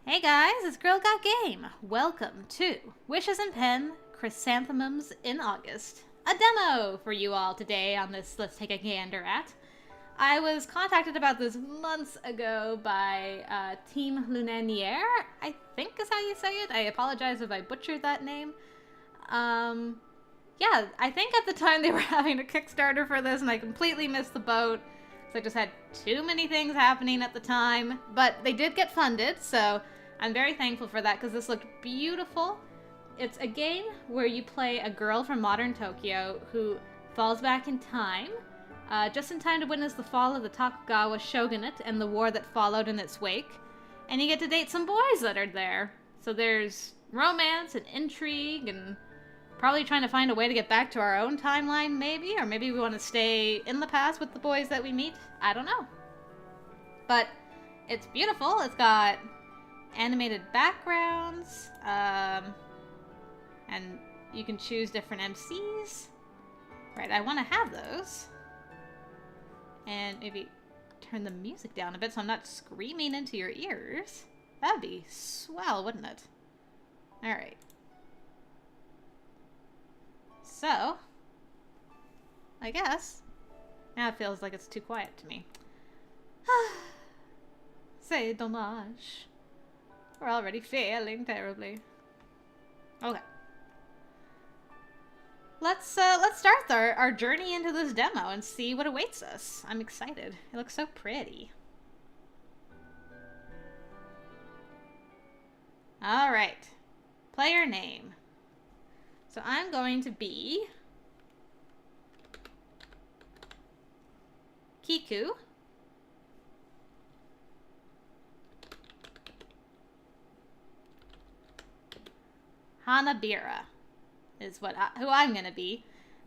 Hey guys, it's Girl Got Game. Welcome to Wishes and Pen, Chrysanthemums in August. A demo for you all today on this Let's Take a Gander at. I was contacted about this months ago by Team Lunanier, I think is how you say it. I apologize if I butchered that name. Yeah, I think at the time they were having a Kickstarter for this and I completely missed the boat. So I just had too many things happening at the time. But they did get funded, so I'm very thankful for that because this looked beautiful. It's a game where you play a girl from modern Tokyo who falls back in time, just in time to witness the fall of the Tokugawa Shogunate and the war that followed in its wake. And you get to date some boys that are there. So there's romance and intrigue and probably trying to find a way to get back to our own timeline, maybe. Or maybe we want to stay in the past with the boys that we meet. I don't know. But it's beautiful. It's got animated backgrounds. And you can choose different MCs. Right, I want to have those. And maybe turn the music down a bit so I'm not screaming into your ears. That'd be swell, wouldn't it? Alright. So, I guess, now it feels like it's too quiet to me. C'est dommage. We're already failing terribly. Okay. Let's start our journey into this demo and see what awaits us. I'm excited. It looks so pretty. Alright. Player name. So I'm going to be Kiku. Hanabira is who I'm going to be.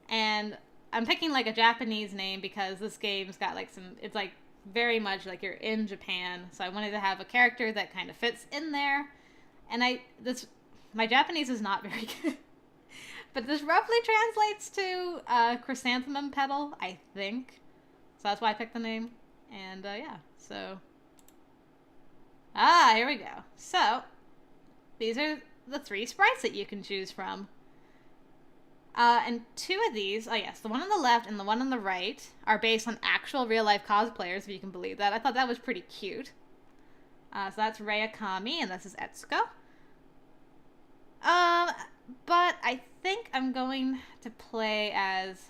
And I'm picking like a Japanese name because this game's got like it's like very much like you're in Japan. So I wanted to have a character that kind of fits in there. And my Japanese is not very good. But this roughly translates to chrysanthemum petal, I think. So that's why I picked the name. And yeah, so. Here we go. So, these are the 3 sprites that you can choose from. And 2 of these, oh yes, the one on the left and the one on the right are based on actual real-life cosplayers, if you can believe that. I thought that was pretty cute. So that's Rayakami, and this is Etsuko. But I think I'm going to play as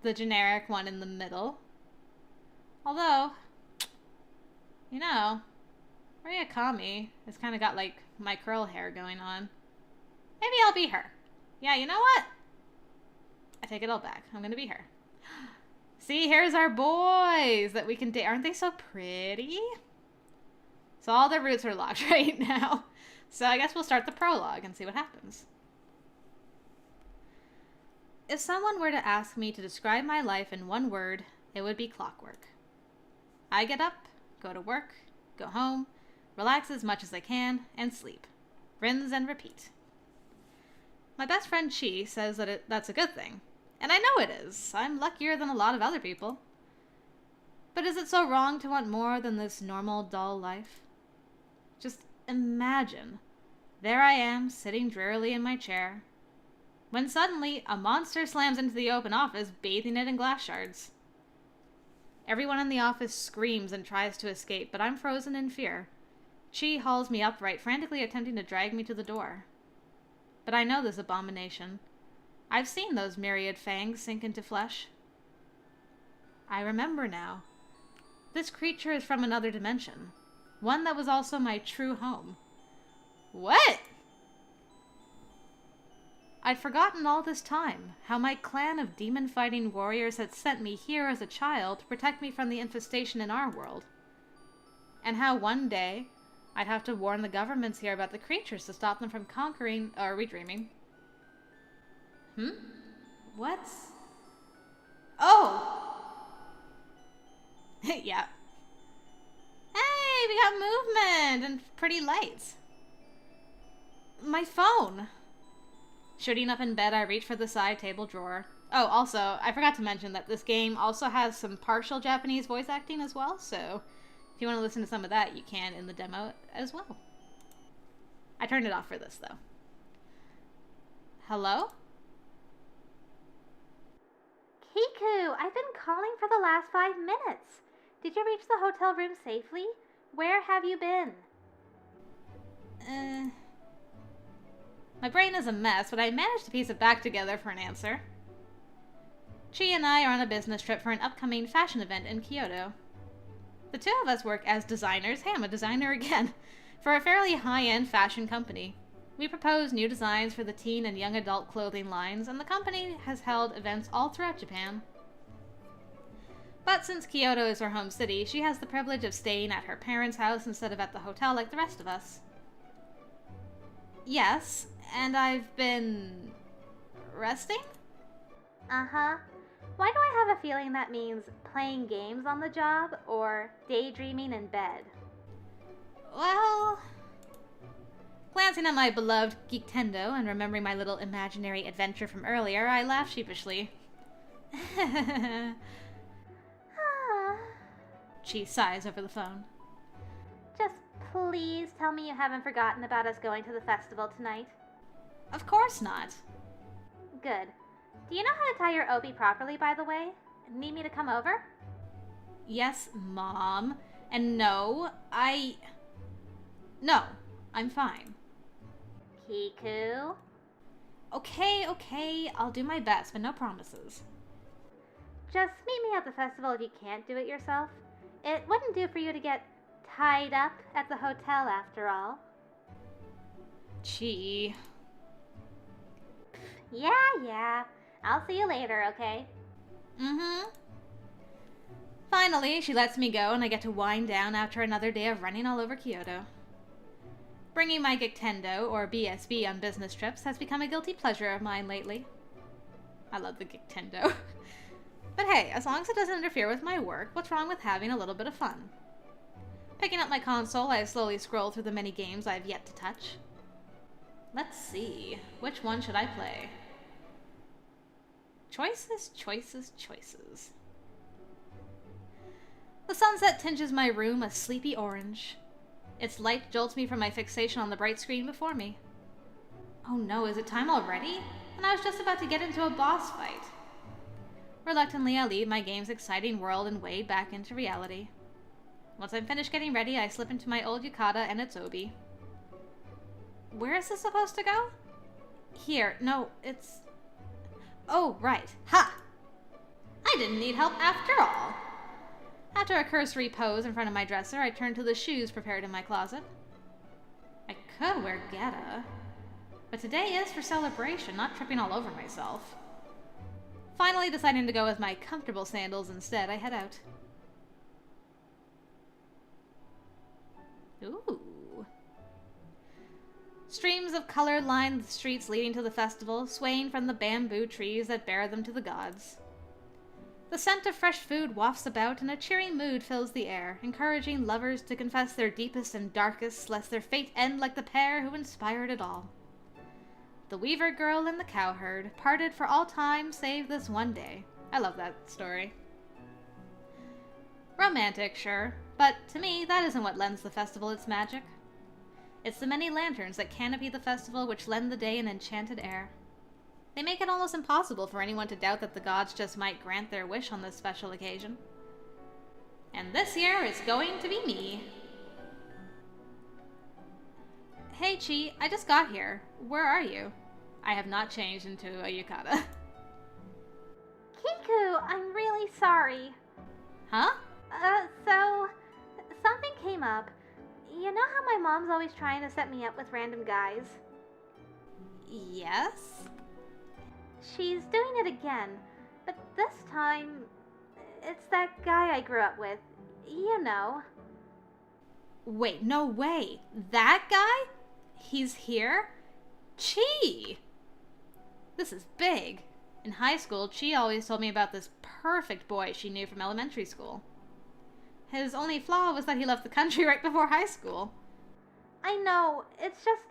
the generic one in the middle. Although, you know, Rayakami has kind of got like my curl hair going on. Maybe I'll be her. Yeah, you know what? I take it all back. I'm going to be her. See, here's our boys that we can date. Aren't they so pretty? So all their roots are locked right now. So I guess we'll start the prologue and see what happens. If someone were to ask me to describe my life in one word, it would be clockwork. I get up, go to work, go home, relax as much as I can, and sleep. Rinse and repeat. My best friend Chi says that that's a good thing. And I know it is. I'm luckier than a lot of other people. But is it so wrong to want more than this normal, dull life? Just imagine. There I am, sitting drearily in my chair, when suddenly a monster slams into the open office, bathing it in glass shards. Everyone in the office screams and tries to escape, but I'm frozen in fear. Chi hauls me upright, frantically attempting to drag me to the door. But I know this abomination. I've seen those myriad fangs sink into flesh. I remember now. This creature is from another dimension. One that was also my true home. What? I'd forgotten all this time how my clan of demon-fighting warriors had sent me here as a child to protect me from the infestation in our world. And how one day I'd have to warn the governments here about the creatures to stop them from conquering... Oh, are we dreaming? What? Oh! Yeah. Hey, we got movement and pretty lights. My phone. Shooting up in bed, I reach for the side table drawer. Oh, also, I forgot to mention that this game also has some partial Japanese voice acting as well, so if you want to listen to some of that, you can in the demo as well. I turned it off for this, though. Hello? Kiku, I've been calling for the last 5 minutes. Did you reach the hotel room safely? Where have you been? My brain is a mess, but I managed to piece it back together for an answer. Chi and I are on a business trip for an upcoming fashion event in Kyoto. The two of us work as designers, hey, I'm a designer again, for a fairly high-end fashion company. We propose new designs for the teen and young adult clothing lines, and the company has held events all throughout Japan. But since Kyoto is her home city, she has the privilege of staying at her parents' house instead of at the hotel like the rest of us. Yes, and I've been... resting? Uh-huh. Why do I have a feeling that means playing games on the job or daydreaming in bed? Well... Glancing at my beloved Geektendo and remembering my little imaginary adventure from earlier, I laugh sheepishly. She sighs over the phone. Just please tell me you haven't forgotten about us going to the festival tonight. Of course not. Good. Do you know how to tie your obi properly, by the way? Need me to come over? Yes, Mom. And no, No, I'm fine. Kiku? Okay, I'll do my best, but no promises. Just meet me at the festival if you can't do it yourself. It wouldn't do for you to get tied up at the hotel after all. Gee. Yeah. I'll see you later, okay? Mm-hmm. Finally, she lets me go and I get to wind down after another day of running all over Kyoto. Bringing my Geektendo, or BSB, on business trips has become a guilty pleasure of mine lately. I love the Geektendo. But hey, as long as it doesn't interfere with my work, what's wrong with having a little bit of fun? Picking up my console, I slowly scroll through the many games I've yet to touch. Let's see, which one should I play? Choices. The sunset tinges my room a sleepy orange. Its light jolts me from my fixation on the bright screen before me. Oh no, is it time already? And I was just about to get into a boss fight. Reluctantly, I leave my game's exciting world and wade back into reality. Once I'm finished getting ready, I slip into my old yukata and its obi. Where is this supposed to go? Here, no, it's... Oh, right. Ha! I didn't need help after all. After a cursory pose in front of my dresser, I turn to the shoes prepared in my closet. I could wear geta, but today is for celebration, not tripping all over myself. Finally deciding to go with my comfortable sandals instead, I head out. Ooh. Streams of color line the streets leading to the festival, swaying from the bamboo trees that bear them to the gods. The scent of fresh food wafts about, and a cheering mood fills the air, encouraging lovers to confess their deepest and darkest, lest their fate end like the pair who inspired it all. The weaver girl and the cowherd, parted for all time save this one day. I love that story. Romantic, sure, but to me, that isn't what lends the festival its magic. It's the many lanterns that canopy the festival which lend the day an enchanted air. They make it almost impossible for anyone to doubt that the gods just might grant their wish on this special occasion. And this year it's going to be me. Hey Chi, I just got here. Where are you? I have not changed into a yukata. Kiku, I'm really sorry. Huh? So, something came up. You know how my mom's always trying to set me up with random guys? Yes? She's doing it again, but this time, it's that guy I grew up with. You know. Wait, no way. That guy? He's here? Chi! This is big. In high school, Chi always told me about this perfect boy she knew from elementary school. His only flaw was that he left the country right before high school. I know, it's just,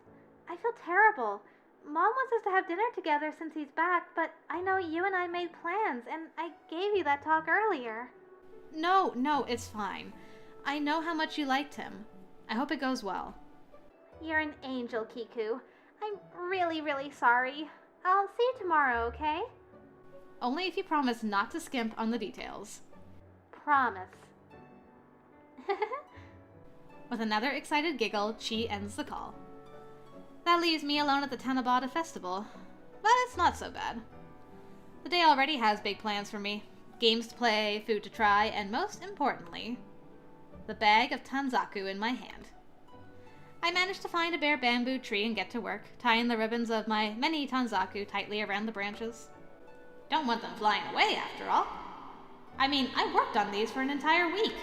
I feel terrible. Mom wants us to have dinner together since he's back, but I know you and I made plans, and I gave you that talk earlier. No, it's fine. I know how much you liked him. I hope it goes well. You're an angel, Kiku. I'm really, really sorry. I'll see you tomorrow, okay? Only if you promise not to skimp on the details. Promise. With another excited giggle, Chi ends the call. That leaves me alone at the Tanabata festival, but it's not so bad. The day already has big plans for me. Games to play, food to try, and most importantly, the bag of tanzaku in my hand. I managed to find a bare bamboo tree and get to work, tying the ribbons of my many tanzaku tightly around the branches. Don't want them flying away, after all. I mean, I worked on these for an entire week.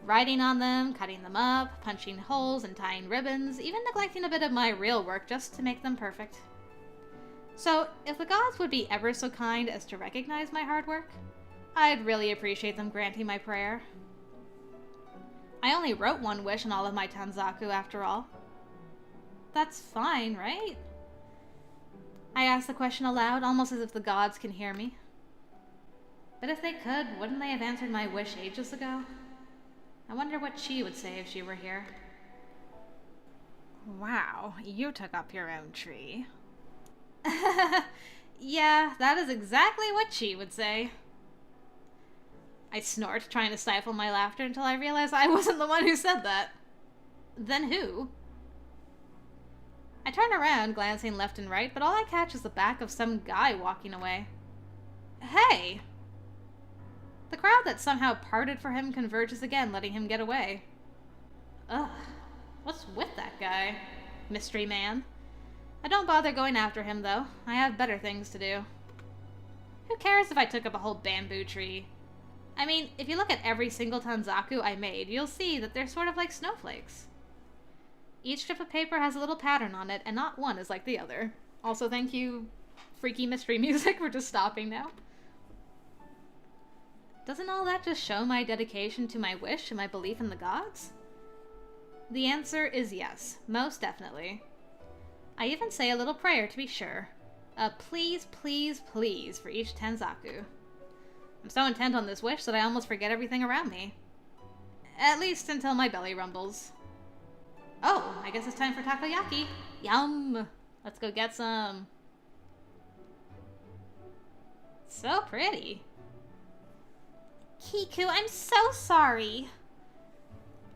Writing on them, cutting them up, punching holes and tying ribbons, even neglecting a bit of my real work just to make them perfect. So, if the gods would be ever so kind as to recognize my hard work, I'd really appreciate them granting my prayer. I only wrote one wish in all of my tanzaku, after all. That's fine, right? I asked the question aloud, almost as if the gods can hear me. But if they could, wouldn't they have answered my wish ages ago? I wonder what she would say if she were here. Wow, you took up your own tree. Yeah, that is exactly what she would say. I snort, trying to stifle my laughter until I realize I wasn't the one who said that. Then who? I turn around, glancing left and right, but all I catch is the back of some guy walking away. Hey! The crowd that somehow parted for him converges again, letting him get away. Ugh, what's with that guy? Mystery man. I don't bother going after him, though. I have better things to do. Who cares if I took up a whole bamboo tree? I mean, if you look at every single tanzaku I made, you'll see that they're sort of like snowflakes. Each strip of paper has a little pattern on it, and not one is like the other. Also, thank you, freaky mystery music, for just stopping now. Doesn't all that just show my dedication to my wish and my belief in the gods? The answer is yes, most definitely. I even say a little prayer to be sure. A please, please, please for each tanzaku. I'm so intent on this wish that I almost forget everything around me. At least until my belly rumbles. Oh, I guess it's time for takoyaki. Yum! Let's go get some. So pretty. Kiku, I'm so sorry.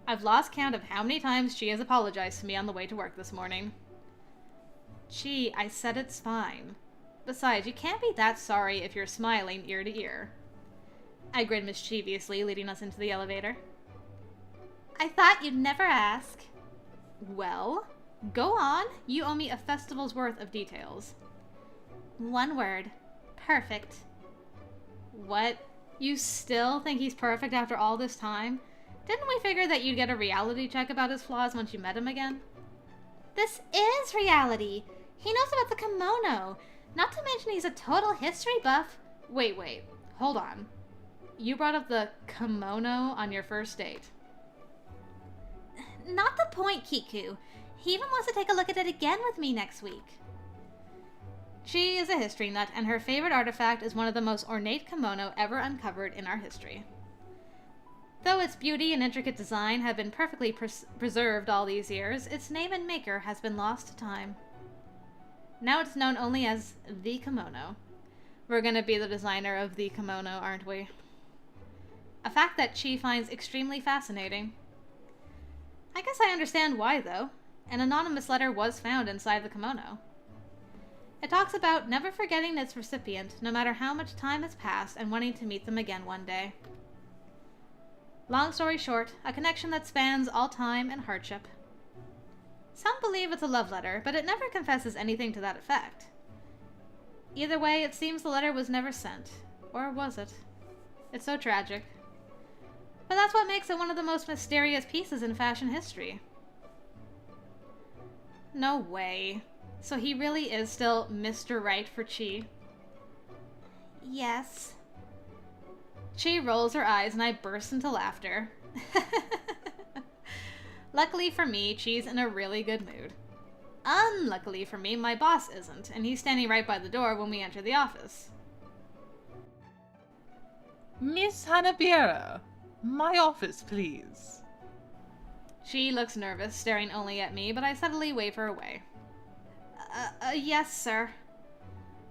I've lost count of how many times she has apologized to me on the way to work this morning. Gee, I said it's fine. Besides, you can't be that sorry if you're smiling ear to ear. I grinned mischievously, leading us into the elevator. I thought you'd never ask. Well, go on. You owe me a festival's worth of details. One word. Perfect. What? You still think he's perfect after all this time? Didn't we figure that you'd get a reality check about his flaws once you met him again? This is reality. He knows about the kimono. Not to mention he's a total history buff. Wait. Hold on. You brought up the kimono on your first date. Not the point, Kiku. He even wants to take a look at it again with me next week. She is a history nut, and her favorite artifact is one of the most ornate kimono ever uncovered in our history. Though its beauty and intricate design have been perfectly preserved all these years, its name and maker has been lost to time. Now it's known only as the kimono. We're gonna be the designer of the kimono, aren't we? A fact that Chi finds extremely fascinating. I guess I understand why, though. An anonymous letter was found inside the kimono. It talks about never forgetting its recipient, no matter how much time has passed, and wanting to meet them again one day. Long story short, a connection that spans all time and hardship. Some believe it's a love letter, but it never confesses anything to that effect. Either way, it seems the letter was never sent. Or was it? It's so tragic. But that's what makes it one of the most mysterious pieces in fashion history. No way. So he really is still Mr. Right for Chi? Yes. Chi rolls her eyes and I burst into laughter. Luckily for me, Chi's in a really good mood. Unluckily for me, my boss isn't, and he's standing right by the door when we enter the office. Miss Hanabiera, my office, please. She looks nervous, staring only at me, but I subtly wave her away. Yes, sir.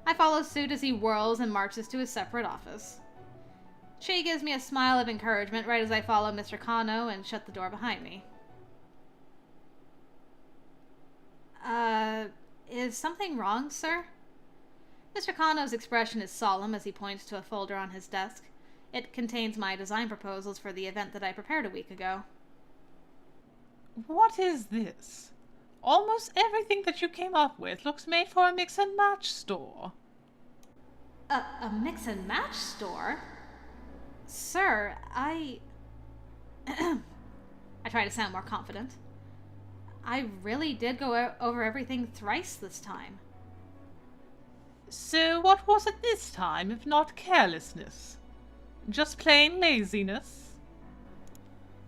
I follow suit as he whirls and marches to his separate office. She gives me a smile of encouragement right as I follow Mr. Kano and shut the door behind me. Is something wrong, sir? Mr. Kano's expression is solemn as he points to a folder on his desk. It contains my design proposals for the event that I prepared a week ago. What is this? Almost everything that you came up with looks made for a mix-and-match store. A mix-and-match store? Sir, I try to sound more confident. I really did go over everything thrice this time. So what was it this time, if not carelessness? Just plain laziness?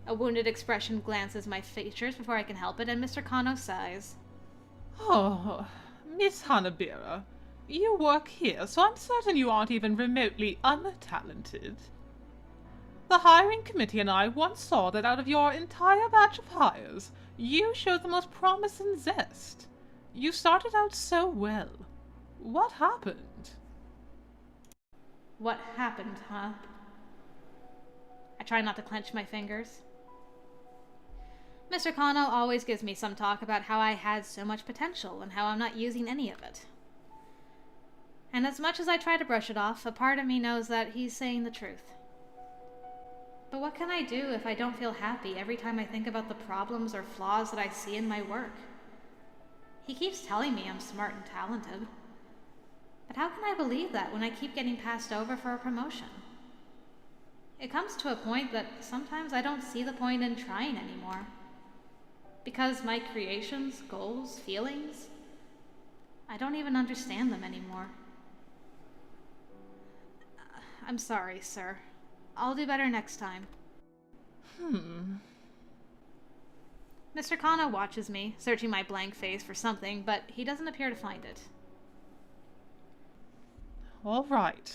A wounded expression glances my features before I can help it, and Mr. Kano sighs. Oh, Miss Hanabira, you work here, so I'm certain you aren't even remotely untalented. The hiring committee and I once saw that out of your entire batch of hires, you showed the most promise and zest. You started out so well. What happened? What happened, huh? I try not to clench my fingers. Mr. Kano always gives me some talk about how I had so much potential and how I'm not using any of it. And as much as I try to brush it off, a part of me knows that he's saying the truth. But what can I do if I don't feel happy every time I think about the problems or flaws that I see in my work? He keeps telling me I'm smart and talented. But how can I believe that when I keep getting passed over for a promotion? It comes to a point that sometimes I don't see the point in trying anymore. Because my creations, goals, feelings, I don't even understand them anymore. I'm sorry, sir. I'll do better next time. Mr. Kano watches me, searching my blank face for something, but he doesn't appear to find it. All right.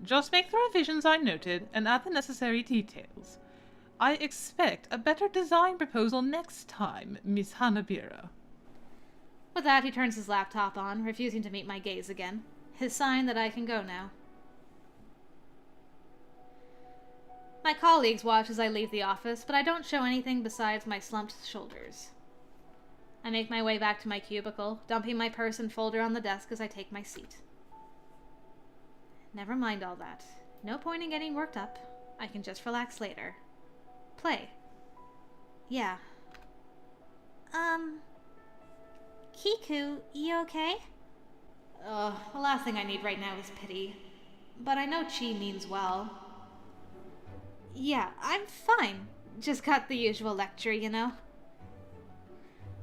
Just make the revisions I noted and add the necessary details. I expect a better design proposal next time, Miss Hanabira. With that, he turns his laptop on, refusing to meet my gaze again. His sign that I can go now. My colleagues watch as I leave the office, but I don't show anything besides my slumped shoulders. I make my way back to my cubicle, dumping my purse and folder on the desk as I take my seat. Never mind all that. No point in getting worked up. I can just relax later. Play. Yeah. Kiku, you okay? The last thing I need right now is pity. But I know Chi means well. Yeah, I'm fine. Just got the usual lecture, you know.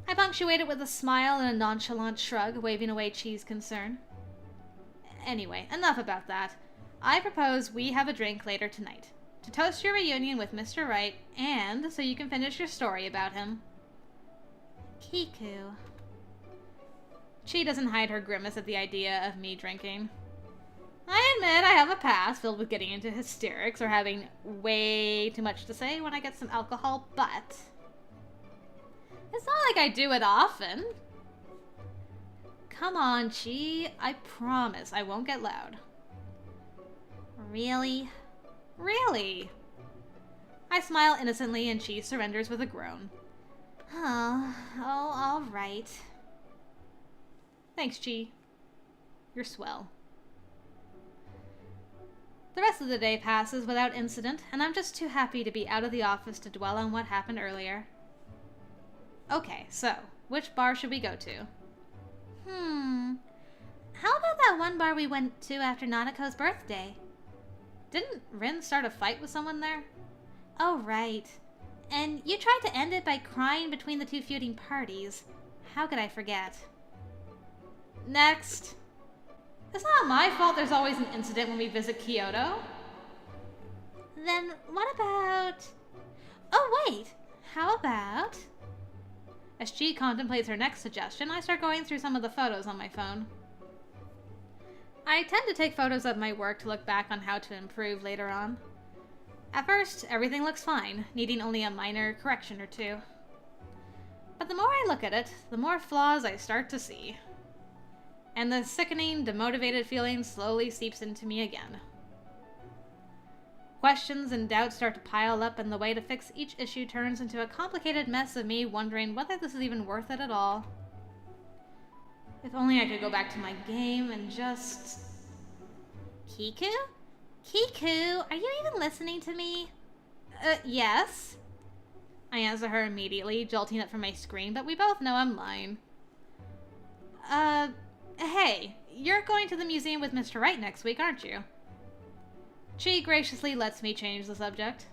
I punctuate it with a smile and a nonchalant shrug, waving away Chi's concern. Anyway, enough about that. I propose we have a drink later tonight. To toast your reunion with Mr. Wright, and so you can finish your story about him. Kiku. Chi doesn't hide her grimace at the idea of me drinking. I admit I have a past filled with getting into hysterics or having way too much to say when I get some alcohol, but it's not like I do it often. Come on, Chi. I promise I won't get loud. Really? Really? I smile innocently and Chi surrenders with a groan. Oh, all right. Thanks, Chi. You're swell. The rest of the day passes without incident, and I'm just too happy to be out of the office to dwell on what happened earlier. Okay, so, which bar should we go to? How about that one bar we went to after Nanako's birthday? Didn't Rin start a fight with someone there? Oh, right. And you tried to end it by crying between the two feuding parties. How could I forget? Next. It's not my fault there's always an incident when we visit Kyoto. Then what about... Oh, wait. How about... As Chi contemplates her next suggestion, I start going through some of the photos on my phone. I tend to take photos of my work to look back on how to improve later on. At first, everything looks fine, needing only a minor correction or two. But the more I look at it, the more flaws I start to see. And the sickening, demotivated feeling slowly seeps into me again. Questions and doubts start to pile up, and the way to fix each issue turns into a complicated mess of me wondering whether this is even worth it at all. If only I could go back to my game and just... Kiku? Kiku, are you even listening to me? Yes. I answer her immediately, jolting up from my screen, but we both know I'm lying. Hey, you're going to the museum with Mr. Wright next week, aren't you? She graciously lets me change the subject.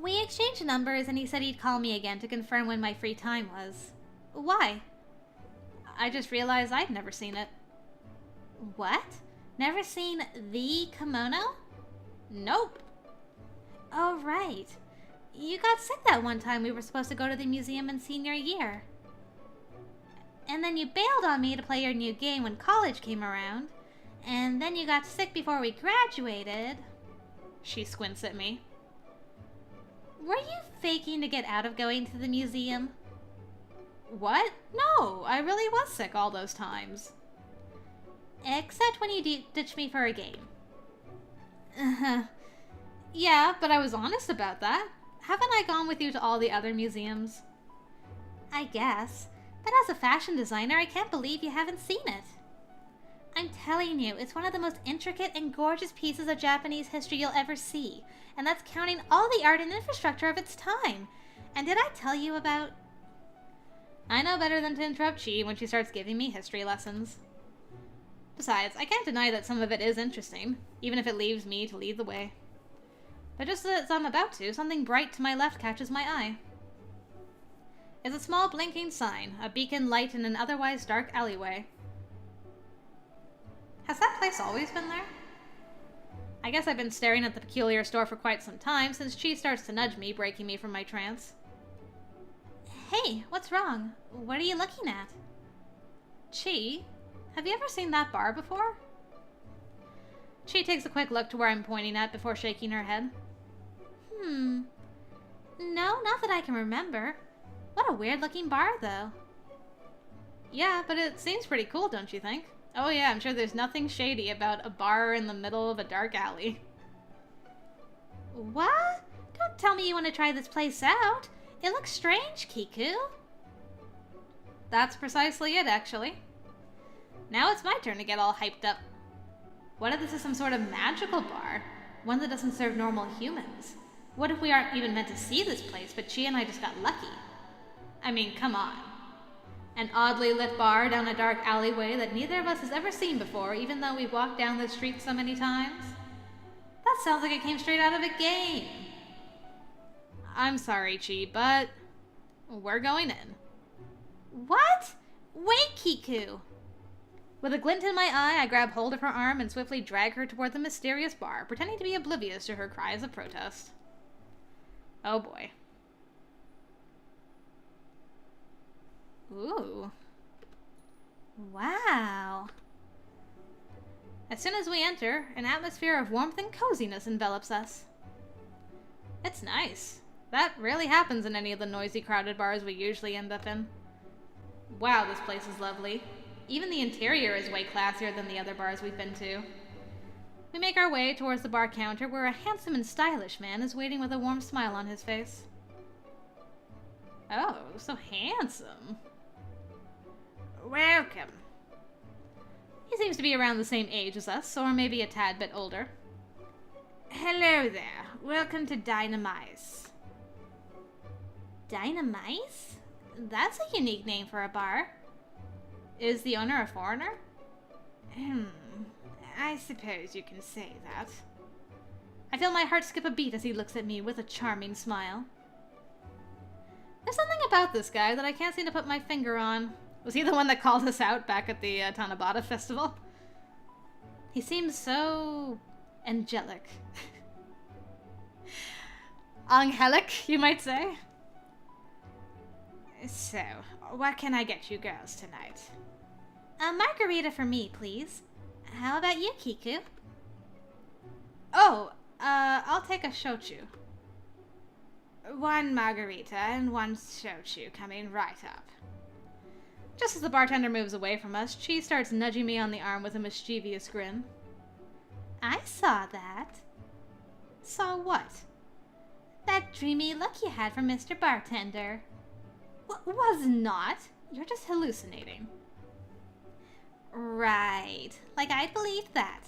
We exchanged numbers and he said he'd call me again to confirm when my free time was. Why? I just realized I'd never seen it. What? Never seen the kimono? Nope. Oh, right. You got sick that one time we were supposed to go to the museum in senior year. And then you bailed on me to play your new game when college came around. And then you got sick before we graduated. She squints at me. Were you faking to get out of going to the museum? What? No, I really was sick all those times. Except when you ditched me for a game. Yeah, but I was honest about that. Haven't I gone with you to all the other museums? I guess. But as a fashion designer, I can't believe you haven't seen it. I'm telling you, it's one of the most intricate and gorgeous pieces of Japanese history you'll ever see. And that's counting all the art and infrastructure of its time. And did I tell you about... I know better than to interrupt Chi when she starts giving me history lessons. Besides, I can't deny that some of it is interesting, even if it leaves me to lead the way. But just as I'm about to, something bright to my left catches my eye. It's a small blinking sign, a beacon light in an otherwise dark alleyway. Has that place always been there? I guess I've been staring at the peculiar store for quite some time, since Chi starts to nudge me, breaking me from my trance. Hey, what's wrong? What are you looking at? Chi, have you ever seen that bar before? Chi takes a quick look to where I'm pointing at before shaking her head. No, not that I can remember. What a weird-looking bar, though. Yeah, but it seems pretty cool, don't you think? Oh yeah, I'm sure there's nothing shady about a bar in the middle of a dark alley. What? Don't tell me you want to try this place out. It looks strange, Kiku. That's precisely it, actually. Now it's my turn to get all hyped up. What if this is some sort of magical bar? One that doesn't serve normal humans? What if we aren't even meant to see this place, but Chi and I just got lucky? I mean, come on. An oddly lit bar down a dark alleyway that neither of us has ever seen before, even though we've walked down this street so many times? That sounds like it came straight out of a game. I'm sorry, Chi, but we're going in. What? Wait, Kiku! With a glint in my eye, I grab hold of her arm and swiftly drag her toward the mysterious bar, pretending to be oblivious to her cries of protest. Oh boy. Ooh. Wow. As soon as we enter, an atmosphere of warmth and coziness envelops us. It's nice. That rarely happens in any of the noisy, crowded bars we usually end up in. Wow, this place is lovely. Even the interior is way classier than the other bars we've been to. We make our way towards the bar counter where a handsome and stylish man is waiting with a warm smile on his face. Oh, so handsome. Welcome. He seems to be around the same age as us, or maybe a tad bit older. Hello there. Welcome to Dynamice. Dynamice? That's a unique name for a bar. Is the owner a foreigner? I suppose you can say that. I feel my heart skip a beat as he looks at me with a charming smile. There's something about this guy that I can't seem to put my finger on. Was he the one that called us out back at the Tanabata festival? He seems so... angelic. Angelic, you might say? So, what can I get you girls tonight? A margarita for me, please. How about you, Kiku? Oh, I'll take a shochu. 1 margarita and 1 shochu coming right up. Just as the bartender moves away from us, Chi starts nudging me on the arm with a mischievous grin. I saw that. Saw what? That dreamy look you had from Mr. Bartender. Was not. You're just hallucinating. Right. Like I'd believed that.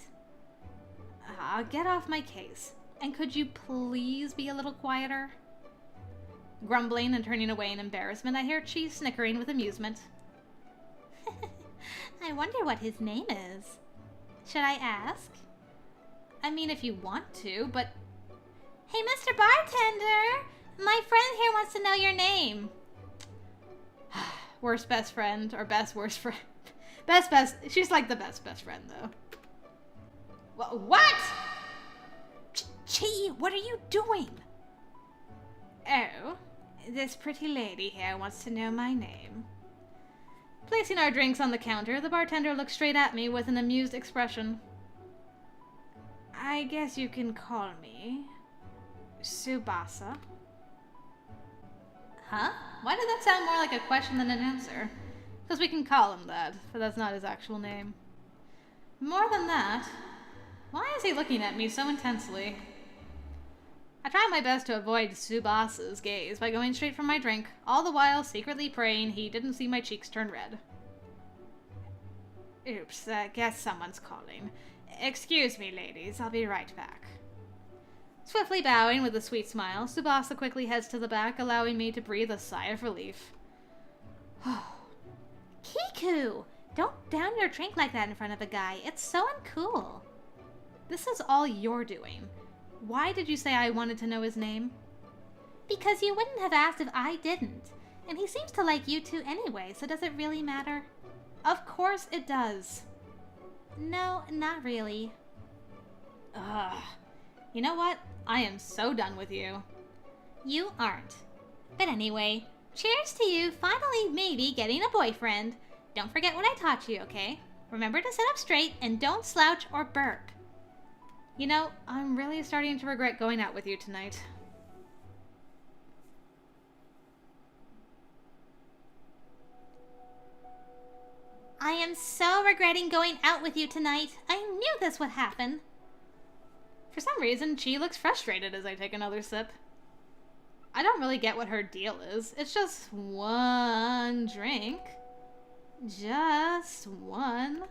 Get off my case. And could you please be a little quieter? Grumbling and turning away in embarrassment, I hear Chi snickering with amusement. I wonder what his name is. Should I ask? I mean, if you want to, but... Hey, Mr. Bartender! My friend here wants to know your name. Worst best friend, or best worst friend. Best. She's like the best friend, though. What? Chi, what are you doing? Oh, this pretty lady here wants to know my name. Placing our drinks on the counter, the bartender looks straight at me with an amused expression. I guess you can call me Tsubasa. Huh? Why did that sound more like a question than an answer? Because we can call him that, but that's not his actual name. More than that, why is he looking at me so intensely? I try my best to avoid Tsubasa's gaze by going straight for my drink, all the while secretly praying he didn't see my cheeks turn red. Oops, guess someone's calling. Excuse me, ladies, I'll be right back. Swiftly bowing with a sweet smile, Tsubasa quickly heads to the back, allowing me to breathe a sigh of relief. Kiku! Don't down your drink like that in front of a guy. It's so uncool. This is all you're doing. Why did you say I wanted to know his name? Because you wouldn't have asked if I didn't. And he seems to like you two anyway, so does it really matter? Of course it does. No, not really. Ugh. You know what? I am so done with you. You aren't. But anyway, cheers to you finally maybe getting a boyfriend. Don't forget what I taught you, okay? Remember to sit up straight and don't slouch or burp. You know, I'm really starting to regret going out with you tonight. I am so regretting going out with you tonight. I knew this would happen. For some reason, Chi looks frustrated as I take another sip. I don't really get what her deal is. It's just one drink. Just one.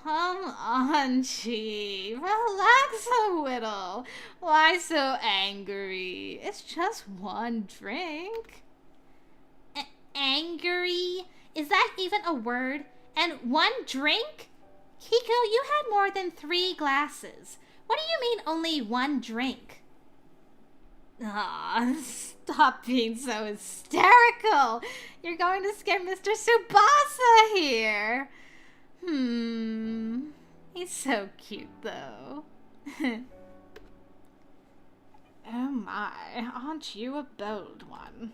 Come on, Chi. Relax a little. Why so angry? It's just one drink. Angry? Is that even a word? And one drink? Kiku, you had more than 3 glasses. What do you mean only one drink? Aw, stop being so hysterical. You're going to scare Mr. Tsubasa here. He's so cute, though. Oh my, aren't you a bold one?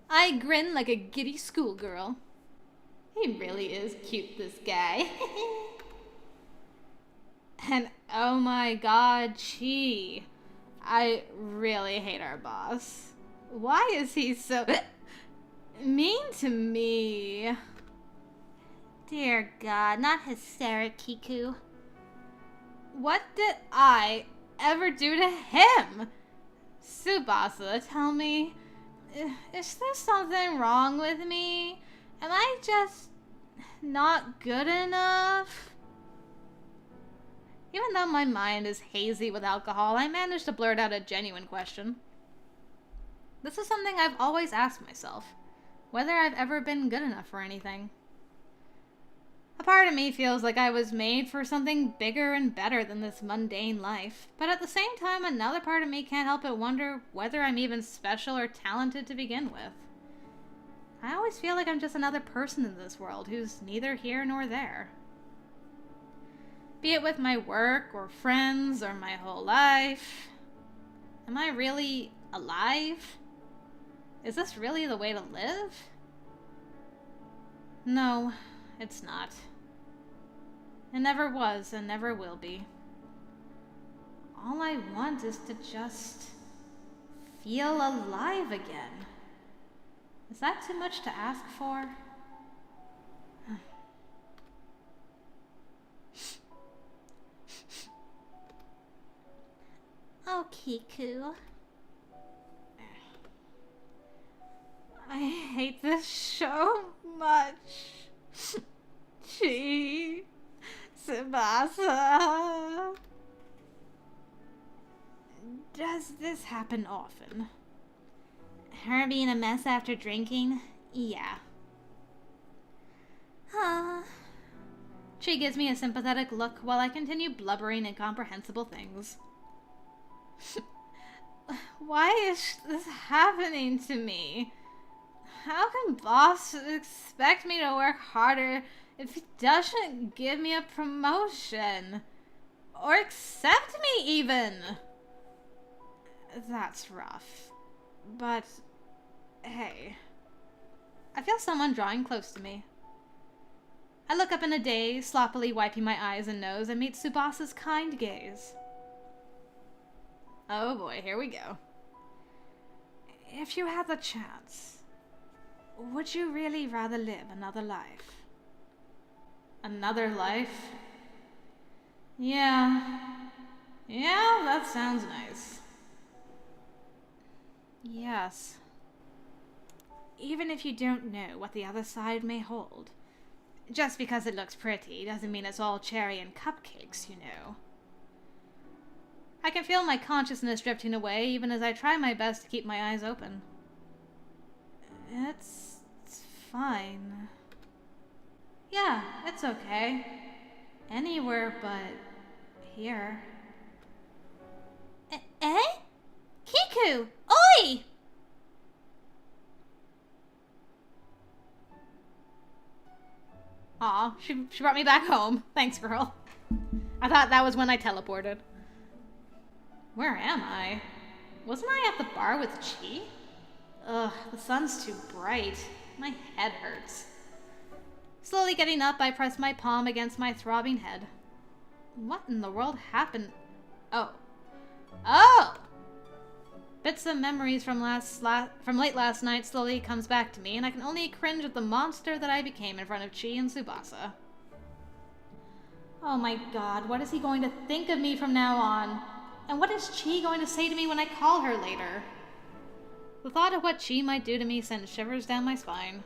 I grin like a giddy schoolgirl. He really is cute, this guy. And oh my god, Chi. I really hate our boss. Why is he so mean to me? Dear God, not hysteric, Kiku. What did I ever do to him? Tsubasa, tell me, is there something wrong with me? Am I just not good enough? Even though my mind is hazy with alcohol, I managed to blurt out a genuine question. This is something I've always asked myself, whether I've ever been good enough for anything. A part of me feels like I was made for something bigger and better than this mundane life, but at the same time, another part of me can't help but wonder whether I'm even special or talented to begin with. I always feel like I'm just another person in this world who's neither here nor there. Be it with my work, or friends, or my whole life. Am I really alive? Is this really the way to live? No, it's not. It never was and never will be. all I want is to just feel alive again. Is that too much to ask for? Oh, Kiku. I hate this so much. Tsubasa. Does this happen often? Her being a mess after drinking? Yeah. She gives me a sympathetic look while I continue blubbering incomprehensible things. Why is this happening to me? How can boss expect me to work harder if he doesn't give me a promotion? Or accept me, even? That's rough. But, hey. I feel someone drawing close to me. I look up in a daze, sloppily wiping my eyes and nose, and meet Tsubasa's kind gaze. Oh boy, here we go. If you had the chance, would you really rather live another life? Another life? Yeah, that sounds nice. Yes. Even if you don't know what the other side may hold, just because it looks pretty doesn't mean it's all cherry and cupcakes, you know. I can feel my consciousness drifting away even as I try my best to keep my eyes open. It's fine. Yeah, it's okay. Anywhere but here. Eh? Kiku! Oi! Aw, she brought me back home. Thanks, girl. I thought that was when I teleported. Where am I? Wasn't I at the bar with Chi? Ugh, the sun's too bright. My head hurts. Slowly getting up, I press my palm against my throbbing head. What in the world happened? Oh. Bits of memories from late last night slowly comes back to me, and I can only cringe at the monster that I became in front of Chi and Tsubasa. Oh my god, what is he going to think of me from now on? And what is Chi going to say to me when I call her later? The thought of what Chi might do to me sent shivers down my spine.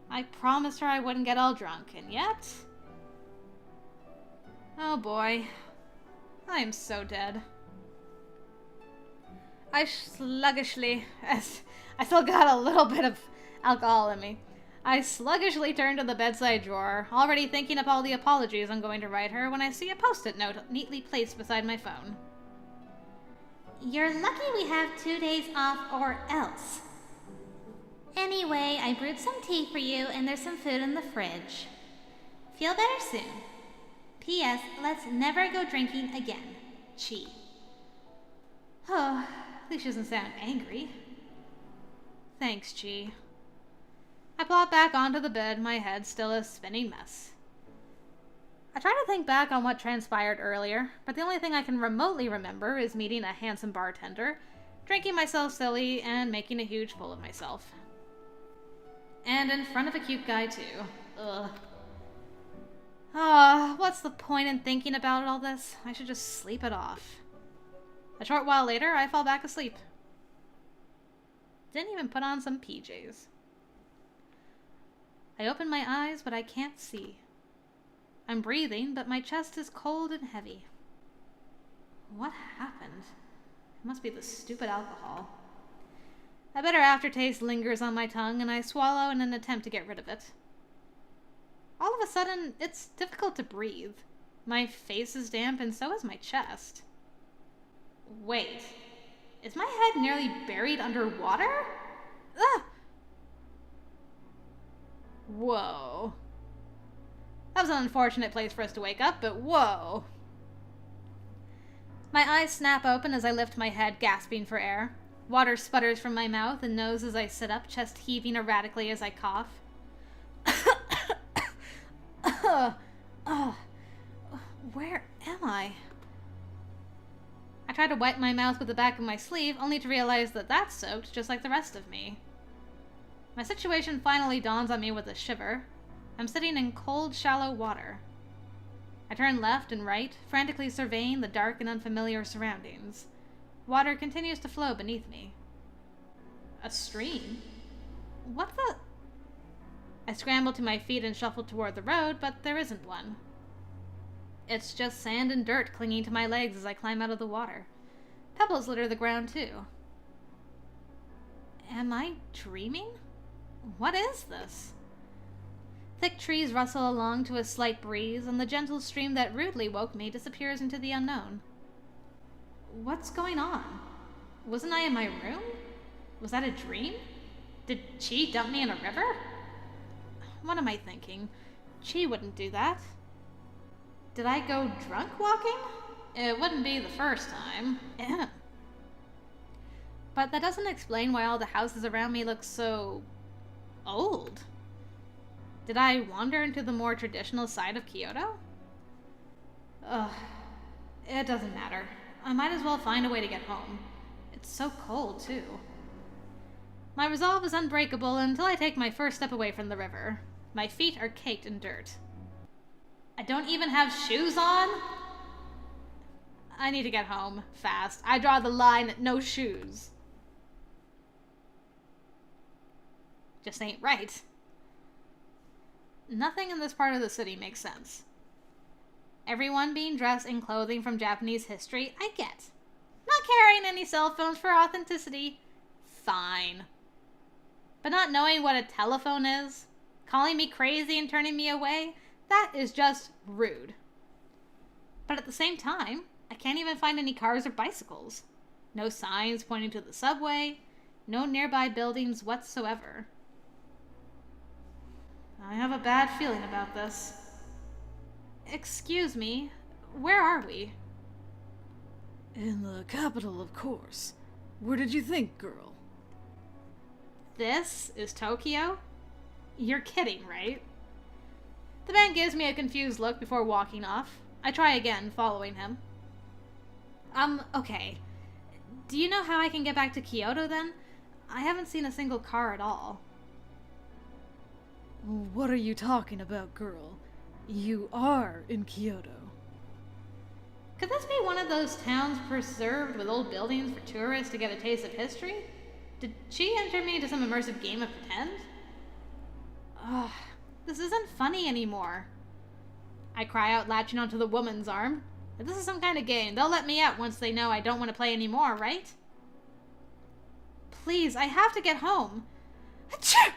I promised her I wouldn't get all drunk, and yet... Oh boy. I am so dead. I sluggishly... I still got a little bit of alcohol in me. I sluggishly turned to the bedside drawer, already thinking up all the apologies I'm going to write her when I see a post-it note neatly placed beside my phone. You're lucky we have 2 days off or else. Anyway, I brewed some tea for you and there's some food in the fridge. Feel better soon. P.S. Let's never go drinking again. Chi. Oh, at least she doesn't sound angry. Thanks, Chi. I plop back onto the bed, my head still a spinning mess. I try to think back on what transpired earlier, but the only thing I can remotely remember is meeting a handsome bartender, drinking myself silly, and making a huge fool of myself. And in front of a cute guy, too. Ugh. What's the point in thinking about all this? I should just sleep it off. A short while later, I fall back asleep. Didn't even put on some PJs. I open my eyes, but I can't see. I'm breathing, but my chest is cold and heavy. What happened? It must be the stupid alcohol. A bitter aftertaste lingers on my tongue, and I swallow in an attempt to get rid of it. All of a sudden, it's difficult to breathe. My face is damp, and so is my chest. Wait, is my head nearly buried underwater? Ah! Whoa. That was an unfortunate place for us to wake up, but whoa. My eyes snap open as I lift my head, gasping for air. Water sputters from my mouth and nose as I sit up, chest heaving erratically as I cough. Where am I? try to wipe my mouth with the back of my sleeve, only to realize that that's soaked just like the rest of me. My situation finally dawns on me with a shiver. I'm sitting in cold, shallow water. I turn left and right, frantically surveying the dark and unfamiliar surroundings. Water continues to flow beneath me. A stream? What the... I scramble to my feet and shuffle toward the road, but there isn't one. It's just sand and dirt clinging to my legs as I climb out of the water. Pebbles litter the ground, too. Am I dreaming? What is this? Thick trees rustle along to a slight breeze, and the gentle stream that rudely woke me disappears into the unknown. What's going on? Wasn't I in my room? Was that a dream? Did Chi dump me in a river? What am I thinking? Chi wouldn't do that. Did I go drunk walking? It wouldn't be the first time. But that doesn't explain why all the houses around me look so... old. Did I wander into the more traditional side of Kyoto? Ugh. It doesn't matter. I might as well find a way to get home. It's so cold, too. My resolve is unbreakable until I take my first step away from the river. My feet are caked in dirt. I don't even have shoes on? I need to get home, fast. I draw the line at no shoes. Just ain't right. Nothing in this part of the city makes sense. Everyone being dressed in clothing from Japanese history, I get. Not carrying any cell phones for authenticity, fine. But not knowing what a telephone is, calling me crazy and turning me away, that is just rude. But at the same time, I can't even find any cars or bicycles. No signs pointing to the subway, no nearby buildings whatsoever. I have a bad feeling about this. Excuse me, where are we? In the capital, of course. Where did you think, girl? This is Tokyo? You're kidding, right? The man gives me a confused look before walking off. I try again, following him. Okay. Do you know how I can get back to Kyoto, then? I haven't seen a single car at all. What are you talking about, girl? You are in Kyoto. Could this be one of those towns preserved with old buildings for tourists to get a taste of history? Did she enter me into some immersive game of pretend? Ugh, this isn't funny anymore. I cry out, latching onto the woman's arm. If this is some kind of game, they'll let me out once they know I don't want to play anymore, right? Please, I have to get home. Achoo!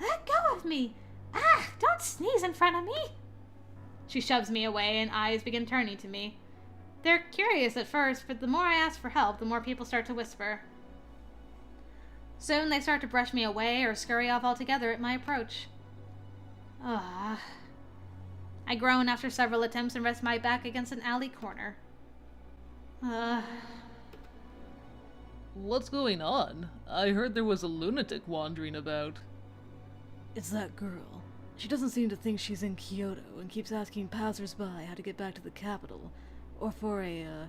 Let go of me! Ah, don't sneeze in front of me! She shoves me away and eyes begin turning to me. They're curious at first, but the more I ask for help, the more people start to whisper. Soon they start to brush me away or scurry off altogether at my approach. I groan after several attempts and rest my back against an alley corner. What's going on? I heard there was a lunatic wandering about. It's that girl. She doesn't seem to think she's in Kyoto and keeps asking passers-by how to get back to the capital, or for a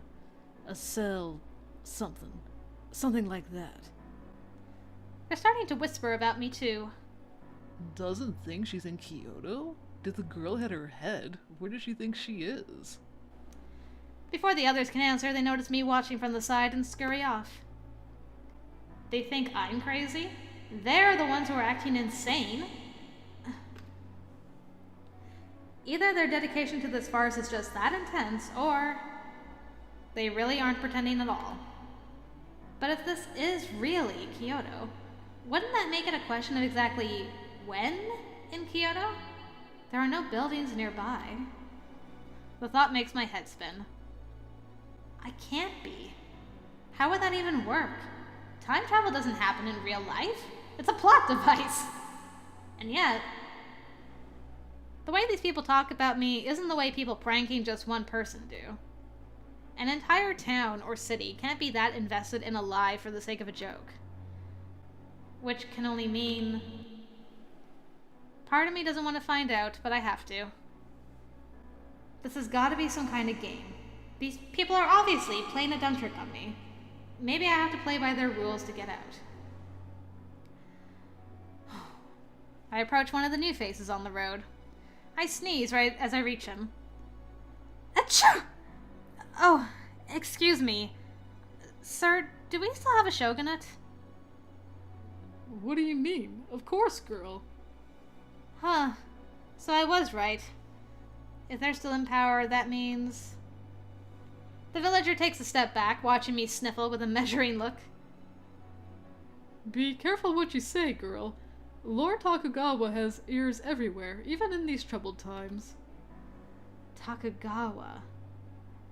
cell something. Something like that. They're starting to whisper about me, too. Doesn't think she's in Kyoto? Did the girl hit her head? Where does she think she is? Before the others can answer, they notice me watching from the side and scurry off. They think I'm crazy? They're the ones who are acting insane. Either their dedication to this farce is just that intense, or they really aren't pretending at all. But if this is really Kyoto, wouldn't that make it a question of exactly when in Kyoto? There are no buildings nearby. The thought makes my head spin. I can't be. How would that even work? Time travel doesn't happen in real life. It's a plot device. And yet, the way these people talk about me isn't the way people pranking just one person do. An entire town or city can't be that invested in a lie for the sake of a joke. Which can only mean... Part of me doesn't want to find out, but I have to. This has got to be some kind of game. These people are obviously playing a dumb trick on me. Maybe I have to play by their rules to get out. I approach one of the new faces on the road. I sneeze right as I reach him. Achoo! Oh, excuse me. Sir, do we still have a shogunate? What do you mean? Of course, girl. Huh. So I was right. If they're still in power, that means... The villager takes a step back, watching me sniffle with a measuring look. Be careful what you say, girl. Lord Tokugawa has ears everywhere, even in these troubled times. Tokugawa.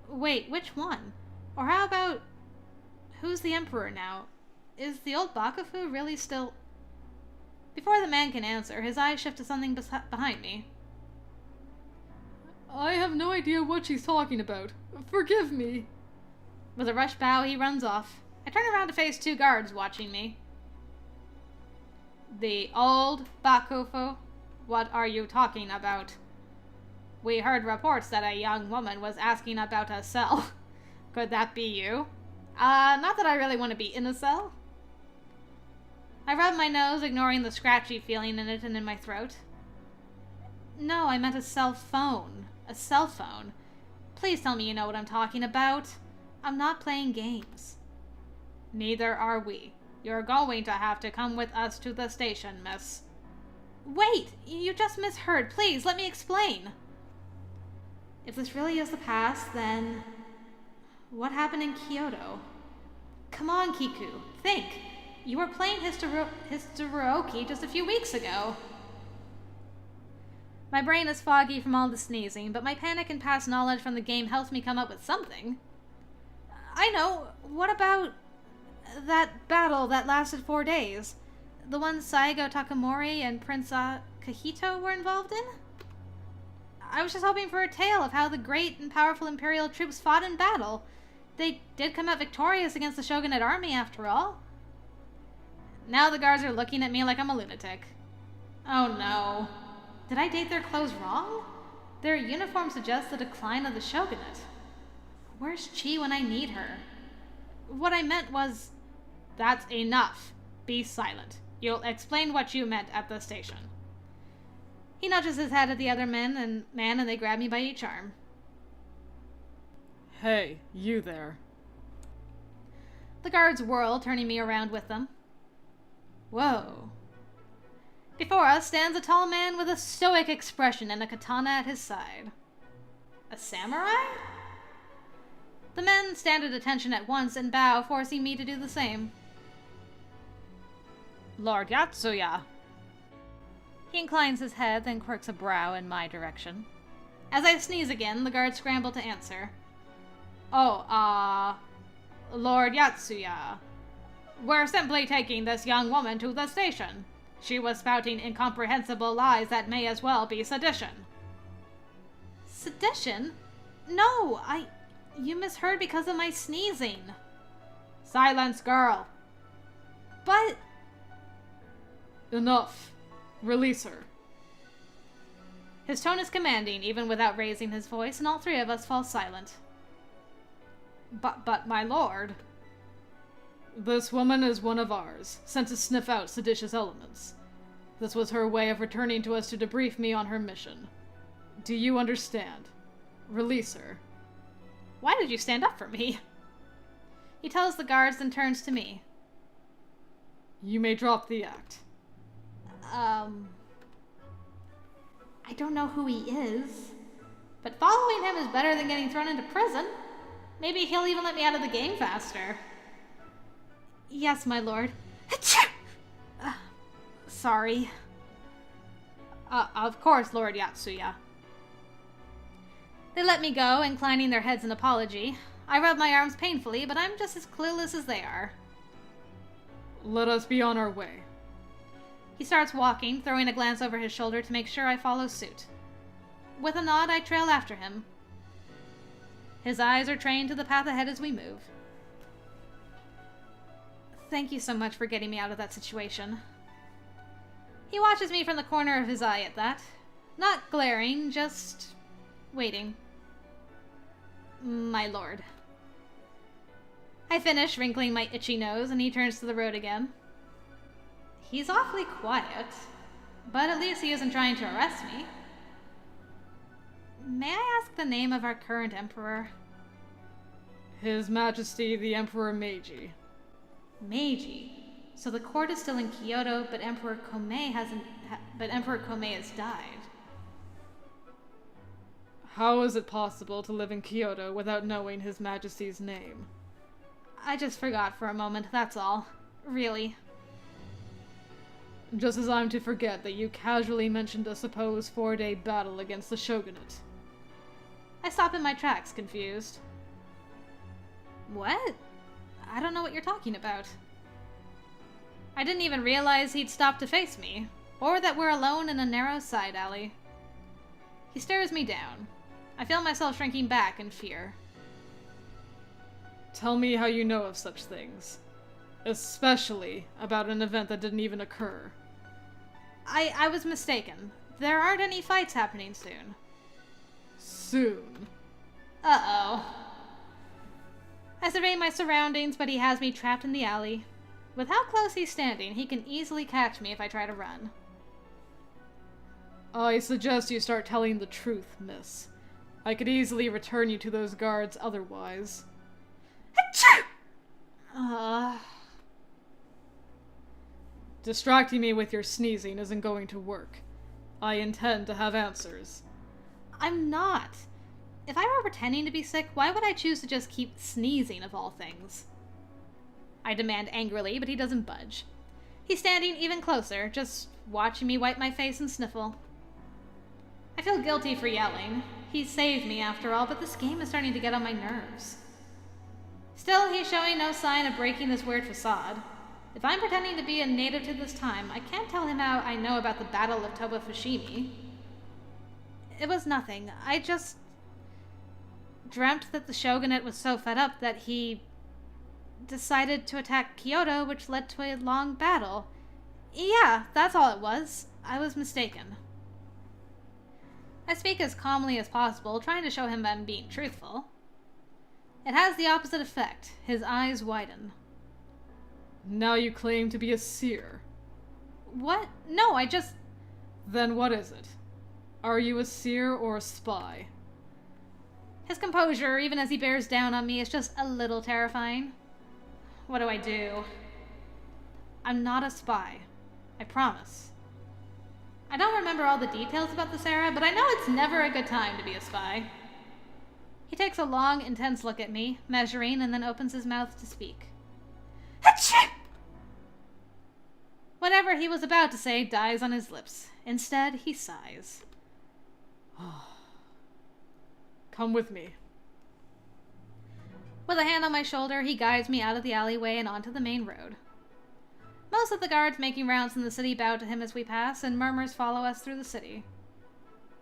Wait, which one? Or how about... Who's the emperor now? Is the old Bakufu really still... Before the man can answer, his eyes shift to something behind me. I have no idea what she's talking about. Forgive me. With a rush bow, he runs off. I turn around to face two guards watching me. The old Bakufu? What are you talking about? We heard reports that a young woman was asking about a cell. Could that be you? Not that I really want to be in a cell. I rub my nose, ignoring the scratchy feeling in it and in my throat. No, I meant a cell phone. A cell phone. Please tell me you know what I'm talking about. I'm not playing games. Neither are we. You're going to have to come with us to the station, miss. Wait! You just misheard. Please, let me explain. If this really is the past, then... What happened in Kyoto? Come on, Kiku. Think. You were playing Historyuki just a few weeks ago. My brain is foggy from all the sneezing, but my panic and past knowledge from the game helps me come up with something. I know. What about that battle that lasted 4 days? The one Saigo Takamori and Prince Kahito were involved in? I was just hoping for a tale of how the great and powerful Imperial troops fought in battle. They did come out victorious against the Shogunate army, after all. Now the guards are looking at me like I'm a lunatic. Oh no. Did I date their clothes wrong? Their uniform suggests the decline of the Shogunate. Where's Chi when I need her? What I meant was... That's enough. Be silent. You'll explain what you meant at the station. He nudges his head at the other man and they grab me by each arm. Hey, you there. The guards whirl, turning me around with them. Whoa. Before us stands a tall man with a stoic expression and a katana at his side. A samurai? The men stand at attention at once and bow, forcing me to do the same. Lord Yotsuya. He inclines his head, then quirks a brow in my direction. As I sneeze again, the guards scramble to answer. Oh, Lord Yotsuya. We're simply taking this young woman to the station. She was spouting incomprehensible lies that may as well be sedition. Sedition? No, you misheard because of my sneezing. Silence, girl. But... Enough. Release her. His tone is commanding, even without raising his voice, and all three of us fall silent. But my lord... This woman is one of ours, sent to sniff out seditious elements. This was her way of returning to us to debrief me on her mission. Do you understand? Release her. Why did you stand up for me? He tells the guards, then turns to me. You may drop the act. I don't know who he is, but following him is better than getting thrown into prison. Maybe he'll even let me out of the game faster. Yes, my lord. Sorry. Of course, Lord Yotsuya. They let me go, inclining their heads in apology. I rub my arms painfully, but I'm just as clueless as they are. Let us be on our way. He starts walking, throwing a glance over his shoulder to make sure I follow suit. With a nod, I trail after him. His eyes are trained to the path ahead as we move. Thank you so much for getting me out of that situation. He watches me from the corner of his eye at that. Not glaring, just... waiting. My lord. I finish wrinkling my itchy nose, and he turns to the road again. He's awfully quiet, but at least he isn't trying to arrest me. May I ask the name of our current emperor? His Majesty the Emperor Meiji. Meiji. So the court is still in Kyoto, but Emperor Komei has died. How is it possible to live in Kyoto without knowing His Majesty's name? I just forgot for a moment, that's all. Really. Just as I'm to forget that you casually mentioned a supposed 4-day battle against the Shogunate. I stop in my tracks, confused. What? I don't know what you're talking about. I didn't even realize he'd stopped to face me, or that we're alone in a narrow side alley. He stares me down. I feel myself shrinking back in fear. Tell me how you know of such things. Especially about an event that didn't even occur. I was mistaken. There aren't any fights happening soon. Soon? Uh-oh. I survey my surroundings, but he has me trapped in the alley. With how close he's standing, he can easily catch me if I try to run. I suggest you start telling the truth, miss. I could easily return you to those guards otherwise. Distracting me with your sneezing isn't going to work. I intend to have answers. I'm not. If I were pretending to be sick, why would I choose to just keep sneezing of all things? I demand angrily, but he doesn't budge. He's standing even closer, just watching me wipe my face and sniffle. I feel guilty for yelling. He saved me after all, but this game is starting to get on my nerves. Still, he's showing no sign of breaking this weird facade. If I'm pretending to be a native to this time, I can't tell him how I know about the Battle of Toba Fushimi. It was nothing. I just dreamt that the Shogunate was so fed up that he decided to attack Kyoto, which led to a long battle. Yeah, that's all it was. I was mistaken. I speak as calmly as possible, trying to show him I'm being truthful. It has the opposite effect. His eyes widen. Now you claim to be a seer. What? No, I just... Then what is it? Are you a seer or a spy? His composure, even as he bears down on me, is just a little terrifying. What do I do? I'm not a spy. I promise. I don't remember all the details about this era, but I know it's never a good time to be a spy. He takes a long, intense look at me, measuring, and then opens his mouth to speak. Achoo! Whatever he was about to say dies on his lips. Instead, he sighs. Come with me. With a hand on my shoulder, he guides me out of the alleyway and onto the main road. Most of the guards making rounds in the city bow to him as we pass, and murmurs follow us through the city.